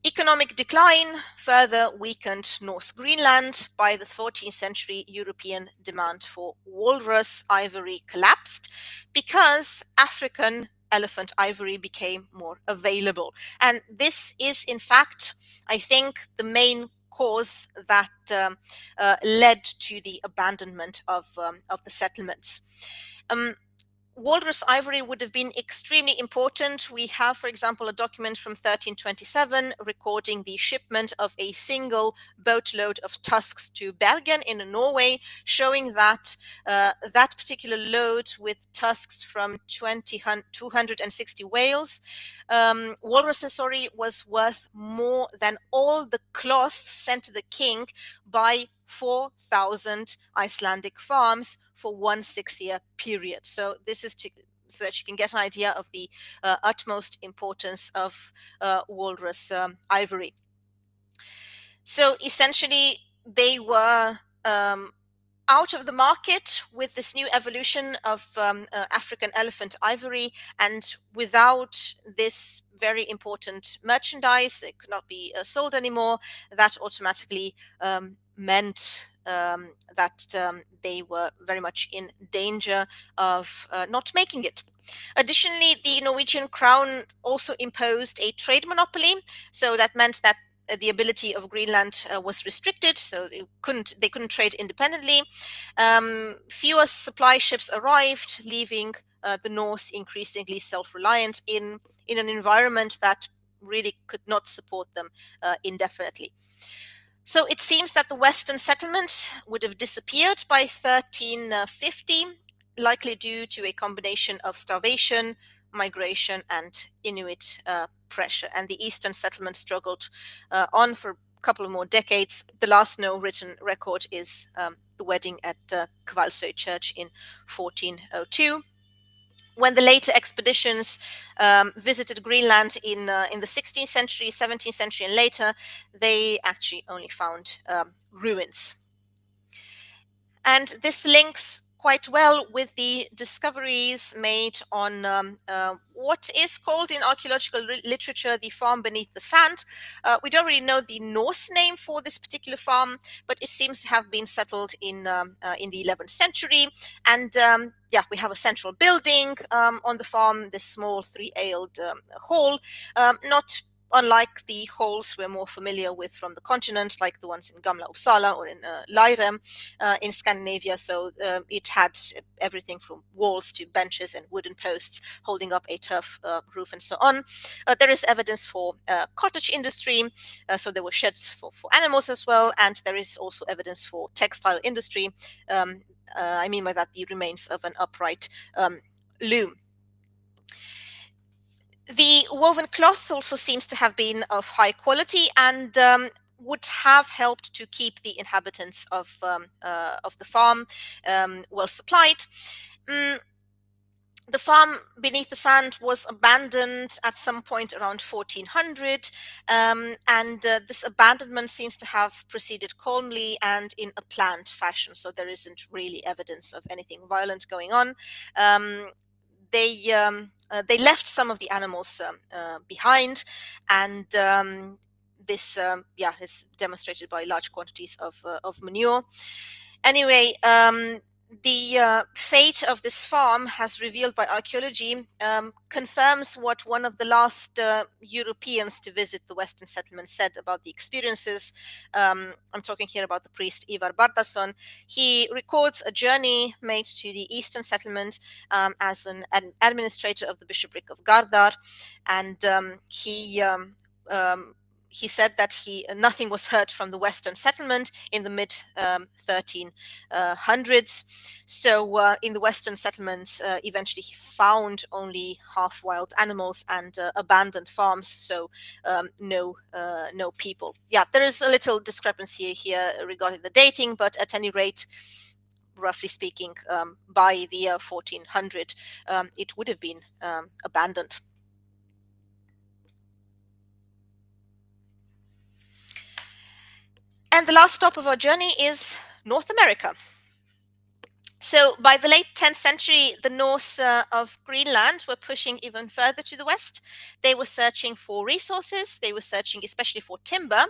Economic decline further weakened North Greenland. By the 14th century, European demand for walrus ivory collapsed because African elephant ivory became more available. And this is, in fact, I think, the main cause that led to the abandonment of the settlements. Walrus ivory would have been extremely important. We have, for example, a document from 1327 recording the shipment of a single boatload of tusks to Bergen in Norway, showing that that particular load with tusks from 260 whales, walruses, was worth more than all the cloth sent to the king by 4,000 Icelandic farms for 1 6-year period. So this is so that you can get an idea of the utmost importance of walrus ivory. So essentially, they were out of the market with this new evolution of African elephant ivory, and without this very important merchandise, it could not be sold anymore. That automatically meant that they were very much in danger of not making it. Additionally, the Norwegian crown also imposed a trade monopoly, so that meant that the ability of Greenland was restricted, so they couldn't trade independently. Fewer supply ships arrived, leaving the Norse increasingly self-reliant in an environment that really could not support them indefinitely. So it seems that the Western settlement would have disappeared by 1350, likely due to a combination of starvation, migration, and Inuit pressure. And the Eastern settlement struggled on for a couple of more decades. The last known written record is the wedding at Kvalsøy Church in 1402. When the later expeditions visited Greenland in the 16th century, 17th century, and later, they actually only found ruins. And this links quite well with the discoveries made on what is called in archaeological literature the farm beneath the sand. We don't really know the Norse name for this particular farm, but it seems to have been settled in the 11th century. And yeah, we have a central building on the farm, this small three-aisled hall, not unlike the halls we're more familiar with from the continent, like the ones in Gamla Uppsala or in Leirem in Scandinavia. So it had everything from walls to benches and wooden posts holding up a turf roof and so on. There is evidence for cottage industry, so there were sheds for animals as well, and there is also evidence for textile industry. I mean by that the remains of an upright loom. The woven cloth also seems to have been of high quality and would have helped to keep the inhabitants of the farm well supplied. The farm beneath the sand was abandoned at some point around 1400, and this abandonment seems to have proceeded calmly and in a planned fashion, so there isn't really evidence of anything violent going on. They left some of the animals behind, and this is demonstrated by large quantities of manure. Anyway, the fate of this farm, as revealed by archaeology, confirms what one of the last Europeans to visit the Western settlement said about the experiences. I'm talking here about the priest Ivar Bardason. He records a journey made to the Eastern settlement as an administrator of the bishopric of Gardar, and he said that nothing was heard from the Western settlement in the mid 1300s. So in the Western settlements, eventually he found only half wild animals and abandoned farms. So no people. Yeah, there is a little discrepancy here regarding the dating, but at any rate, roughly speaking, by the year 1400, it would have been abandoned. And the last stop of our journey is North America. So by the late 10th century, the Norse of Greenland were pushing even further to the west. They were searching for resources. They were searching especially for timber.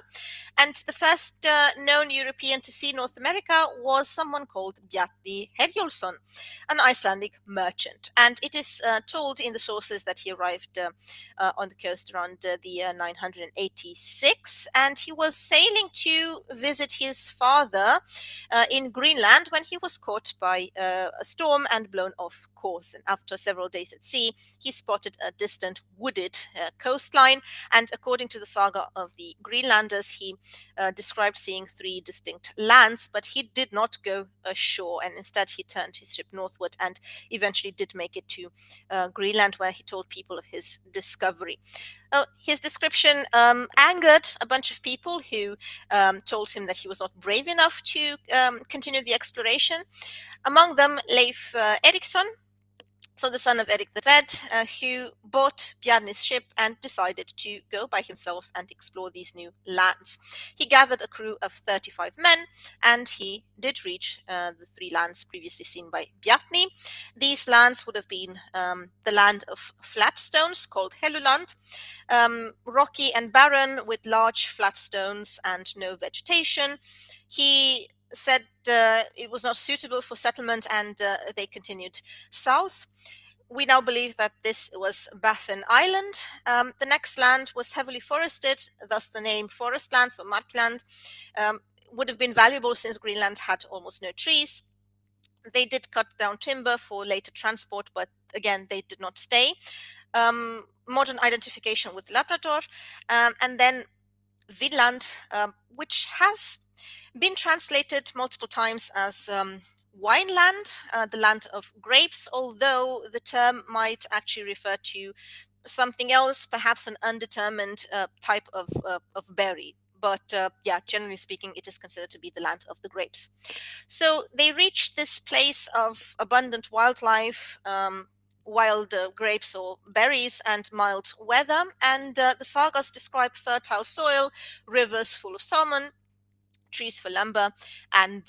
And the first known European to see North America was someone called Bjarni Herjolfsson, an Icelandic merchant. And it is told in the sources that he arrived on the coast around the year 986. And he was sailing to visit his father in Greenland when he was caught by a storm and blown off course. And after several days at sea, he spotted a distant wooded coastline. And according to the saga of the Greenlanders, he described seeing 3 distinct lands, but he did not go ashore. And instead, he turned his ship northward and eventually did make it to Greenland, where he told people of his discovery. His description angered a bunch of people who told him that he was not brave enough to continue the exploration. Among them, Leif Erikson, so the son of Erik the Red, who bought Bjarni's ship and decided to go by himself and explore these new lands. He gathered a crew of 35 men, and he did reach the 3 lands previously seen by Bjarni. These lands would have been the land of flat stones called Helluland, rocky and barren with large flat stones and no vegetation. He said it was not suitable for settlement, and they continued south. We now believe that this was Baffin Island. The next land was heavily forested, thus the name forest lands or markland would have been valuable since Greenland had almost no trees. They did cut down timber for later transport, but again, they did not stay. Modern identification with Labrador, and then Vinland, which has been translated multiple times as wineland, the land of grapes, although the term might actually refer to something else, perhaps an undetermined type of berry. But yeah, generally speaking, it is considered to be the land of the grapes. So they reach this place of abundant wildlife, wild grapes or berries, and mild weather. And the sagas describe fertile soil, rivers full of salmon, trees for lumber, and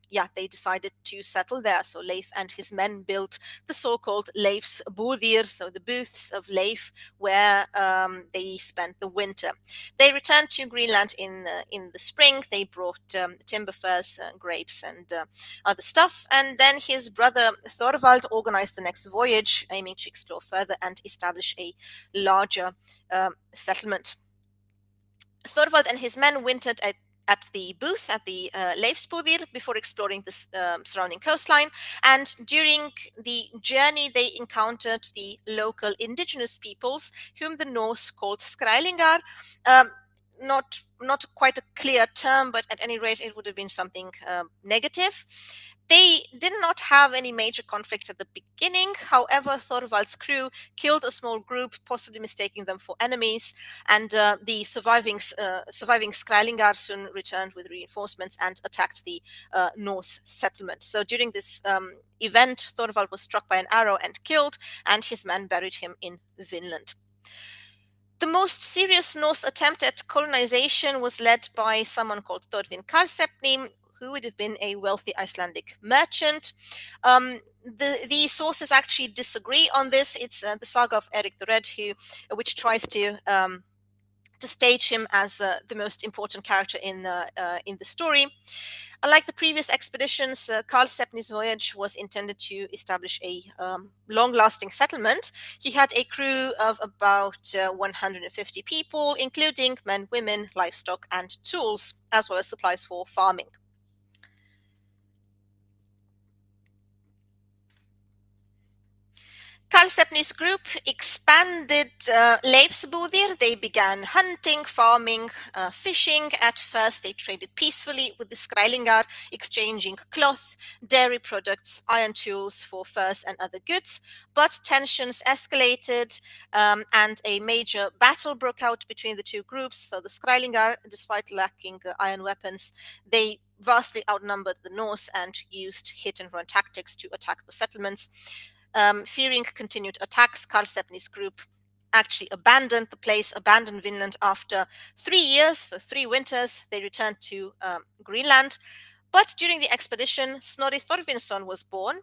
yeah, they decided to settle there. So Leif and his men built the so-called Leif's búðir, so the booths of Leif, where they spent the winter. They returned to Greenland in the spring. They brought timber furs, grapes, and other stuff. And then his brother Thorvald organized the next voyage, aiming to explore further and establish a larger settlement. Thorvald and his men wintered at the booth at the Leifsbúðir before exploring the surrounding coastline. And during the journey, they encountered the local indigenous peoples, whom the Norse called Skrællingar. Um, not quite a clear term, but at any rate, it would have been something negative. They did not have any major conflicts at the beginning. However, Thorvald's crew killed a small group, possibly mistaking them for enemies, and the surviving Skrællingar soon returned with reinforcements and attacked the Norse settlement. So during this event, Thorvald was struck by an arrow and killed, and his men buried him in Vinland. The most serious Norse attempt at colonization was led by someone called Thorfinn Karlsefni, who would have been a wealthy Icelandic merchant. The sources actually disagree on this. It's the saga of Eric the Red, which tries to stage him as the most important character in the story. Unlike the previous expeditions, Karlsefni's voyage was intended to establish a long-lasting settlement. He had a crew of about 150 people, including men, women, livestock, and tools, as well as supplies for farming. Karlsefni's group expanded Leifsbúðir. They began hunting, farming, fishing. At first, they traded peacefully with the Skrællingar, exchanging cloth, dairy products, iron tools for furs and other goods. But tensions escalated, and a major battle broke out between the two groups. So the Skrællingar, despite lacking iron weapons, they vastly outnumbered the Norse and used hit-and-run tactics to attack the settlements. Fearing continued attacks, Karlsefni's group actually abandoned the place, abandoned Vinland after 3 years, so 3 winters. They returned to Greenland. But during the expedition, Snorri Thorfinnsson was born,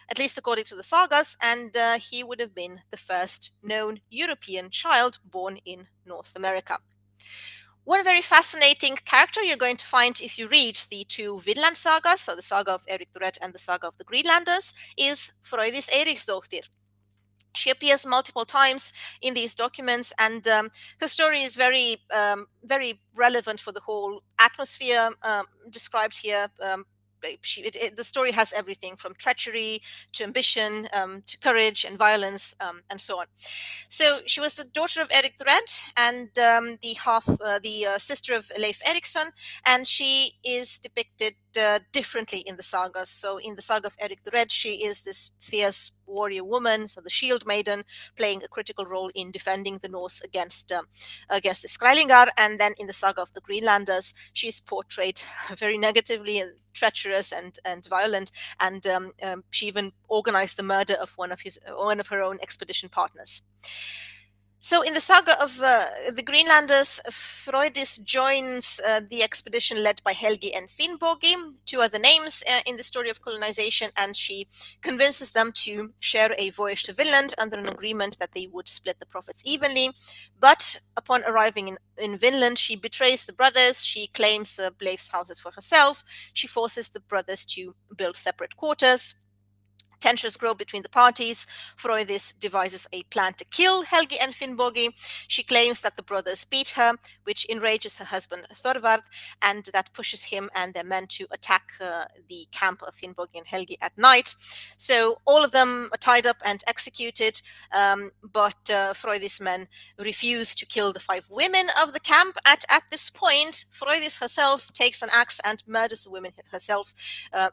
at least according to the sagas, and he would have been the first known European child born in North America. One very fascinating character you're going to find if you read the 2 Vinland sagas, so the saga of Eric the Red and the saga of the Greenlanders, is Frøydis Eiríksdóttir. She appears multiple times in these documents, and her story is very relevant for the whole atmosphere described here. The story has everything from treachery to ambition to courage and violence and so on. So she was the daughter of Eric the Red and the sister of Leif Erikson, and she is depicted differently in the sagas. So in the saga of Eric the Red, she is this fierce warrior woman, so the shield maiden, playing a critical role in defending the Norse against the Skrællingar. And then in the saga of the Greenlanders, she is portrayed very negatively, treacherous and violent, and she even organized the murder of one of her own expedition partners. So in the saga of the Greenlanders, Frøydis joins the expedition led by Helgi and Finnbogi, 2 other names in the story of colonization, and she convinces them to share a voyage to Vinland under an agreement that they would split the profits evenly. But upon arriving in Vinland, she betrays the brothers, she claims Leif's houses for herself, she forces the brothers to build separate quarters. Tensions grow between the parties. Frøydis devises a plan to kill Helgi and Finnbogi. She claims that the brothers beat her, which enrages her husband Thorvard, and that pushes him and their men to attack the camp of Finnbogi and Helgi at night. So all of them are tied up and executed, but Frøydis men refuse to kill the 5 women of the camp. At this point, Frøydis herself takes an axe and murders the women herself,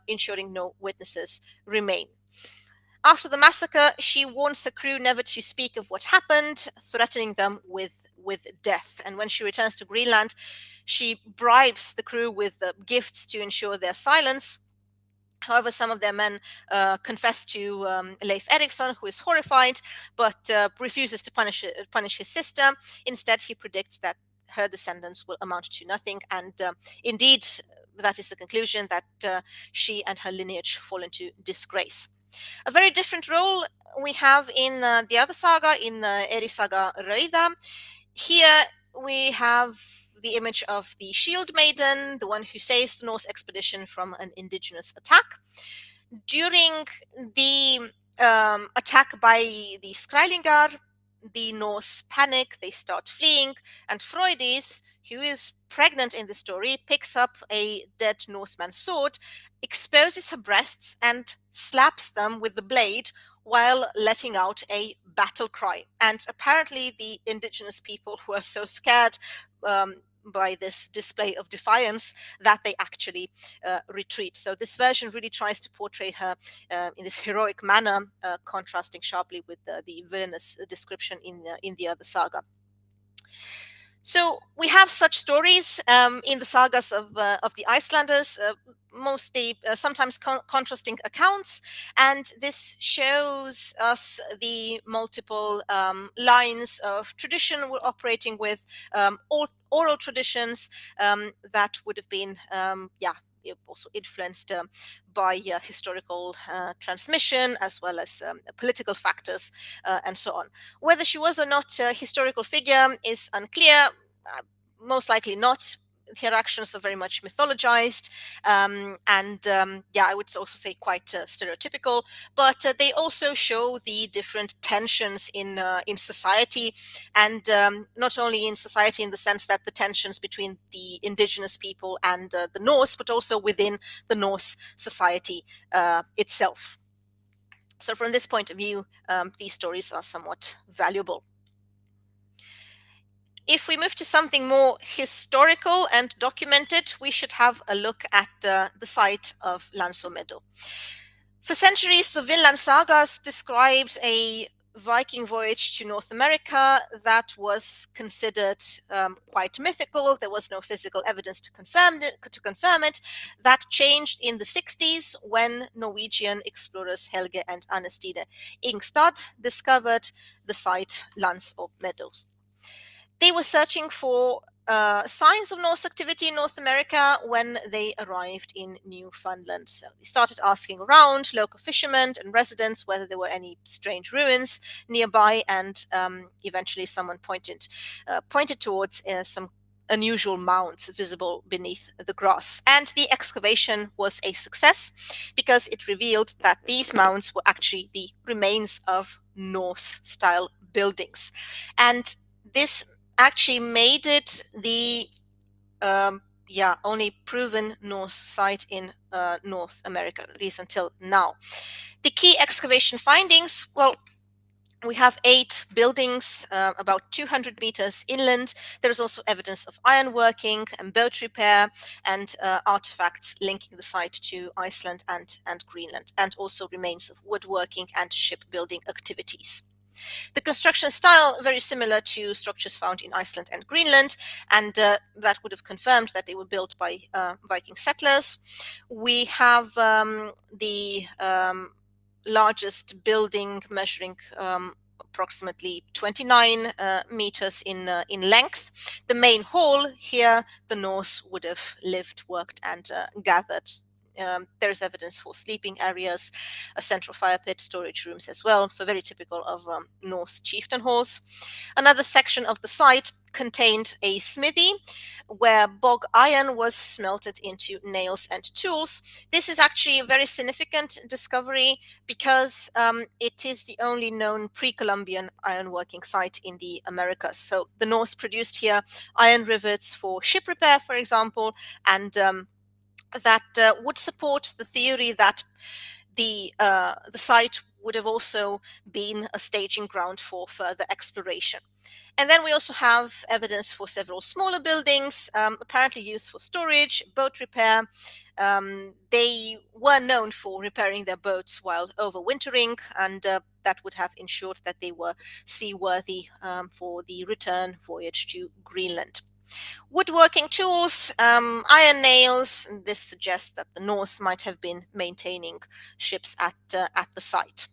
ensuring no witnesses remain. After the massacre, she warns the crew never to speak of what happened, threatening them with death. And when she returns to Greenland, she bribes the crew with gifts to ensure their silence. However, some of their men confess to Leif Erikson, who is horrified, but refuses to punish his sister. Instead, he predicts that her descendants will amount to nothing, and indeed, that is the conclusion, that she and her lineage fall into disgrace. A very different role we have in the other saga, in Eri Saga Røyda. Here we have the image of the Shield Maiden, the one who saves the Norse expedition from an indigenous attack. During the attack by the Skrællingar, the Norse panic, they start fleeing, and Frøydis, who is pregnant in the story, picks up a dead Norseman's sword, exposes her breasts, and slaps them with the blade while letting out a battle cry. And apparently the indigenous people were so scared by this display of defiance that they actually retreat. So this version really tries to portray her in this heroic manner, contrasting sharply with the villainous description in the other saga. So we have such stories in the sagas of the Icelanders, mostly sometimes contrasting accounts, and this shows us the multiple lines of tradition we're operating with, oral traditions that would have been also influenced by historical transmission, as well as political factors and so on. Whether she was or not a historical figure is unclear. Most likely not. Her actions are very much mythologized, and I would also say quite stereotypical. But they also show the different tensions in society, and not only in society in the sense that the tensions between the indigenous people and the Norse, but also within the Norse society itself. So from this point of view, these stories are somewhat valuable. If we move to something more historical and documented, we should have a look at the site of Landsåmeadow. For centuries, the Vinland sagas described a Viking voyage to North America that was considered quite mythical. There was no physical evidence to confirm it. That changed in the 60s when Norwegian explorers Helge and Anne-Stine Ingstad discovered the site Landsåmeadow. They were searching for signs of Norse activity in North America when they arrived in Newfoundland. So they started asking around local fishermen and residents whether there were any strange ruins nearby, and eventually someone pointed towards some unusual mounds visible beneath the grass. And the excavation was a success because it revealed that these mounds were actually the remains of Norse-style buildings. And this actually made it the only proven Norse site in North America, at least until now. The key excavation findings, well, we have 8 buildings about 200 meters inland. There is also evidence of ironworking and boat repair, and artifacts linking the site to Iceland and Greenland, and also remains of woodworking and shipbuilding activities. The construction style very similar to structures found in Iceland and Greenland, and that would have confirmed that they were built by Viking settlers. We have the largest building measuring approximately 29 meters in length. The main hall here, the Norse would have lived, worked, and gathered There's evidence for sleeping areas, a central fire pit, storage rooms as well. So very typical of Norse chieftain halls. Another section of the site contained a smithy where bog iron was smelted into nails and tools. This is actually a very significant discovery because it is the only known pre-Columbian ironworking site in the Americas. So the Norse produced here iron rivets for ship repair, for example, and that would support the theory that the site would have also been a staging ground for further exploration. And then we also have evidence for several smaller buildings, apparently used for storage, boat repair. They were known for repairing their boats while overwintering, and that would have ensured that they were seaworthy for the return voyage to Greenland. Woodworking tools, iron nails. This suggests that the Norse might have been maintaining ships at the site.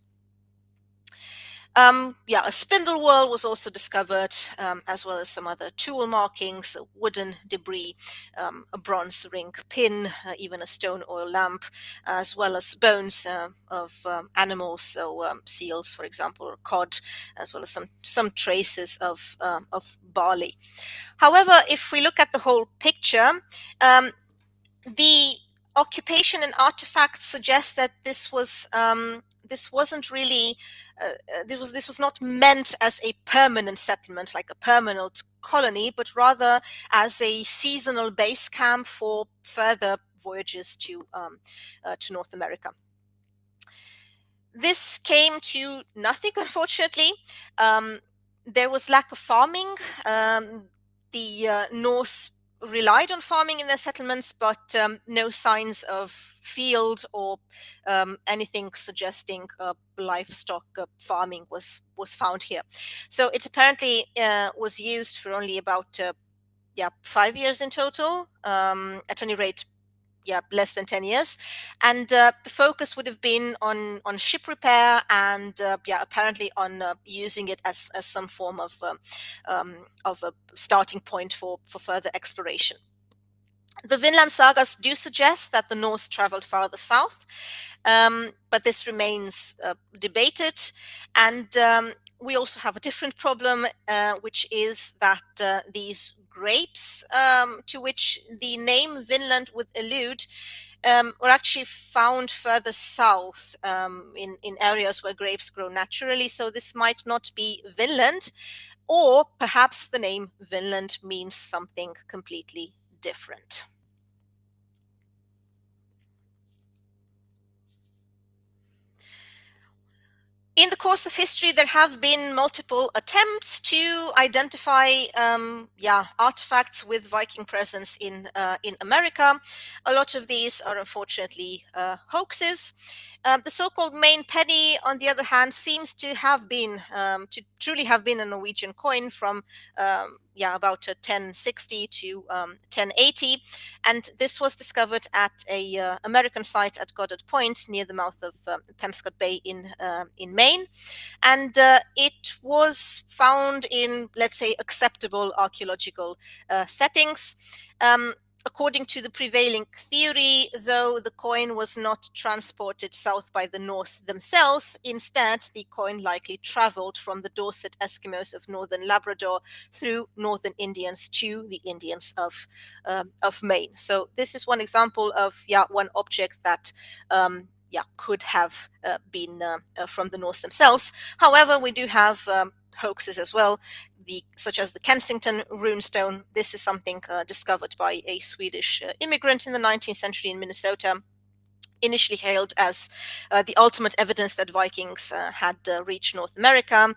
A spindle whorl was also discovered, as well as some other tool markings, wooden debris, a bronze ring pin, even a stone oil lamp, as well as bones of animals, so seals, for example, or cod, as well as some traces of barley. However, if we look at the whole picture, the occupation and artifacts suggest that this wasn't really this was not meant as a permanent settlement, like a permanent colony, but rather as a seasonal base camp for further voyages to North America. This came to nothing, unfortunately. There was lack of farming. The Norse relied on farming in their settlements, but no signs of field or anything suggesting livestock farming was found here. So it apparently was used for only about 5 years in total. At any rate, less than 10 years, and the focus would have been on ship repair and apparently on using it as some form of a starting point for further exploration. The Vinland sagas do suggest that the Norse traveled farther south, but this remains debated. And we also have a different problem, which is that these grapes, to which the name Vinland would allude, were actually found further south in areas where grapes grow naturally. So this might not be Vinland, or perhaps the name Vinland means something completely different. In the course of history, there have been multiple attempts to identify artifacts with Viking presence in America. A lot of these are unfortunately hoaxes. The so-called main penny, on the other hand, seems to have been to truly have been a Norwegian coin from about 1060 to 1080, and this was discovered at a American site at Goddard Point near the mouth of Pemscot Bay in Maine, and it was found in, let's say, acceptable archaeological settings. According to the prevailing theory, though, the coin was not transported south by the Norse themselves. Instead, the coin likely traveled from the Dorset Eskimos of northern Labrador through northern Indians to the Indians of Maine. So this is one example of one object that could have been from the Norse themselves. However, we do have hoaxes as well, such as the Kensington runestone. This is something discovered by a Swedish immigrant in the 19th century in Minnesota, initially hailed as the ultimate evidence that Vikings had reached North America.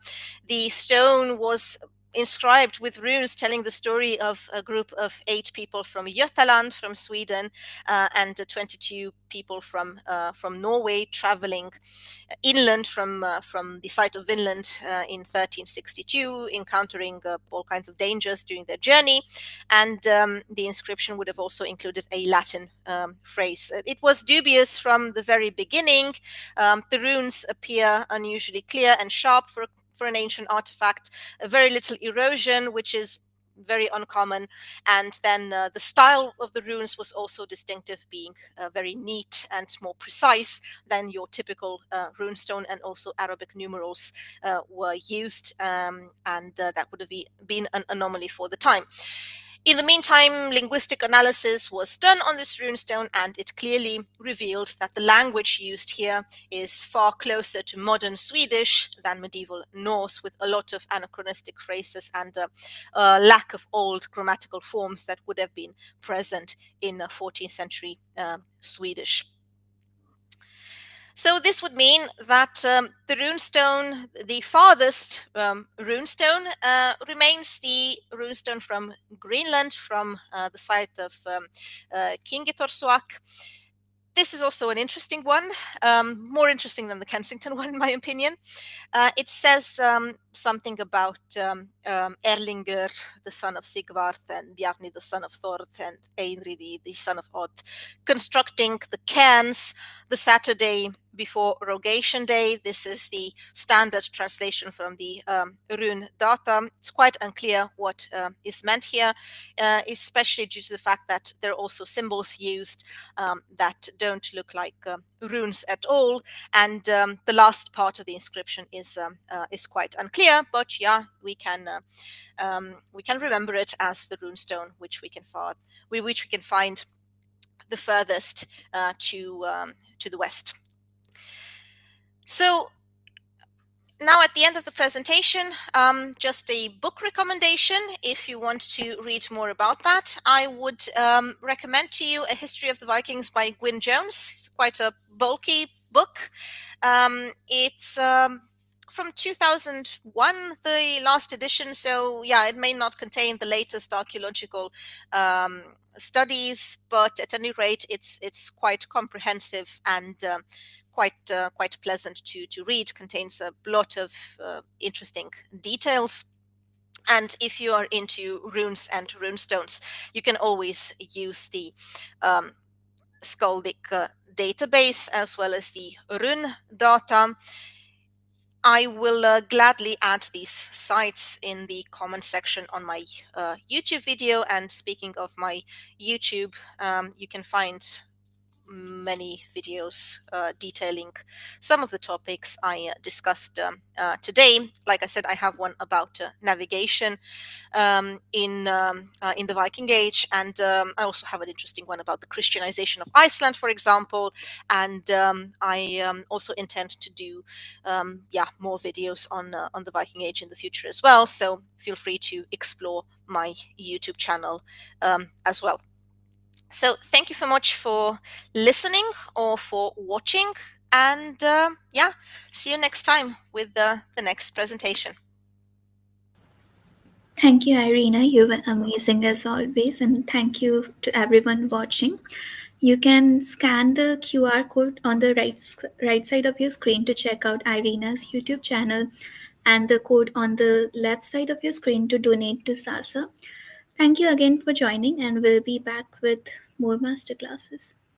The stone was inscribed with runes telling the story of a group of 8 people from Götaland, from Sweden, and 22 people from Norway traveling inland from the site of Vinland in 1362, encountering all kinds of dangers during their journey. And the inscription would have also included a Latin phrase. It was dubious from the very beginning. The runes appear unusually clear and sharp for an ancient artifact. Very little erosion, which is very uncommon. And then the style of the runes was also distinctive, being very neat and more precise than your typical runestone, and also Arabic numerals were used, and that would have been an anomaly for the time. In the meantime, linguistic analysis was done on this runestone, and it clearly revealed that the language used here is far closer to modern Swedish than medieval Norse, with a lot of anachronistic phrases and a lack of old grammatical forms that would have been present in 14th century Swedish. So this would mean that the runestone, the farthest runestone, remains the runestone from Greenland, from the site of Kingitorsuaq. This is also an interesting one, more interesting than the Kensington one, in my opinion. It says something about Erlinger, the son of Sigvard, and Bjarni, the son of Thord, and Einri, the son of Odd, constructing the cairns the Saturday before Rogation Day. This is the standard translation from the rune data. It's quite unclear what is meant here, especially due to the fact that there are also symbols used that don't look like runes at all, and the last part of the inscription is quite unclear. But yeah, we can remember it as the runestone which we can find the furthest to the west. So now at the end of the presentation, just a book recommendation. If you want to read more about that, I would recommend to you A History of the Vikings by Gwyn Jones. It's quite a bulky book. It's from 2001, the last edition. So yeah, it may not contain the latest archaeological studies, but at any rate, it's quite comprehensive and quite pleasant to read. Contains a lot of interesting details. And if you are into runes and runestones, you can always use the Skaldic database as well as the rune data. I will gladly add these sites in the comment section on my YouTube video. And speaking of my YouTube, you can find many videos detailing some of the topics I discussed today. Like I said, I have one about navigation in the Viking Age, and I also have an interesting one about the Christianization of Iceland, for example. And I also intend to do more videos on the Viking Age in the future as well. So feel free to explore my YouTube channel as well. So thank you so much for listening or for watching, and see you next time with the next presentation. Thank you, Irina. You were amazing as always, and thank you to everyone watching. You can scan the QR code on the right side of your screen to check out Irina's YouTube channel, and the code on the left side of your screen to donate to SASA. Thank you again for joining, and we'll be back with more masterclasses.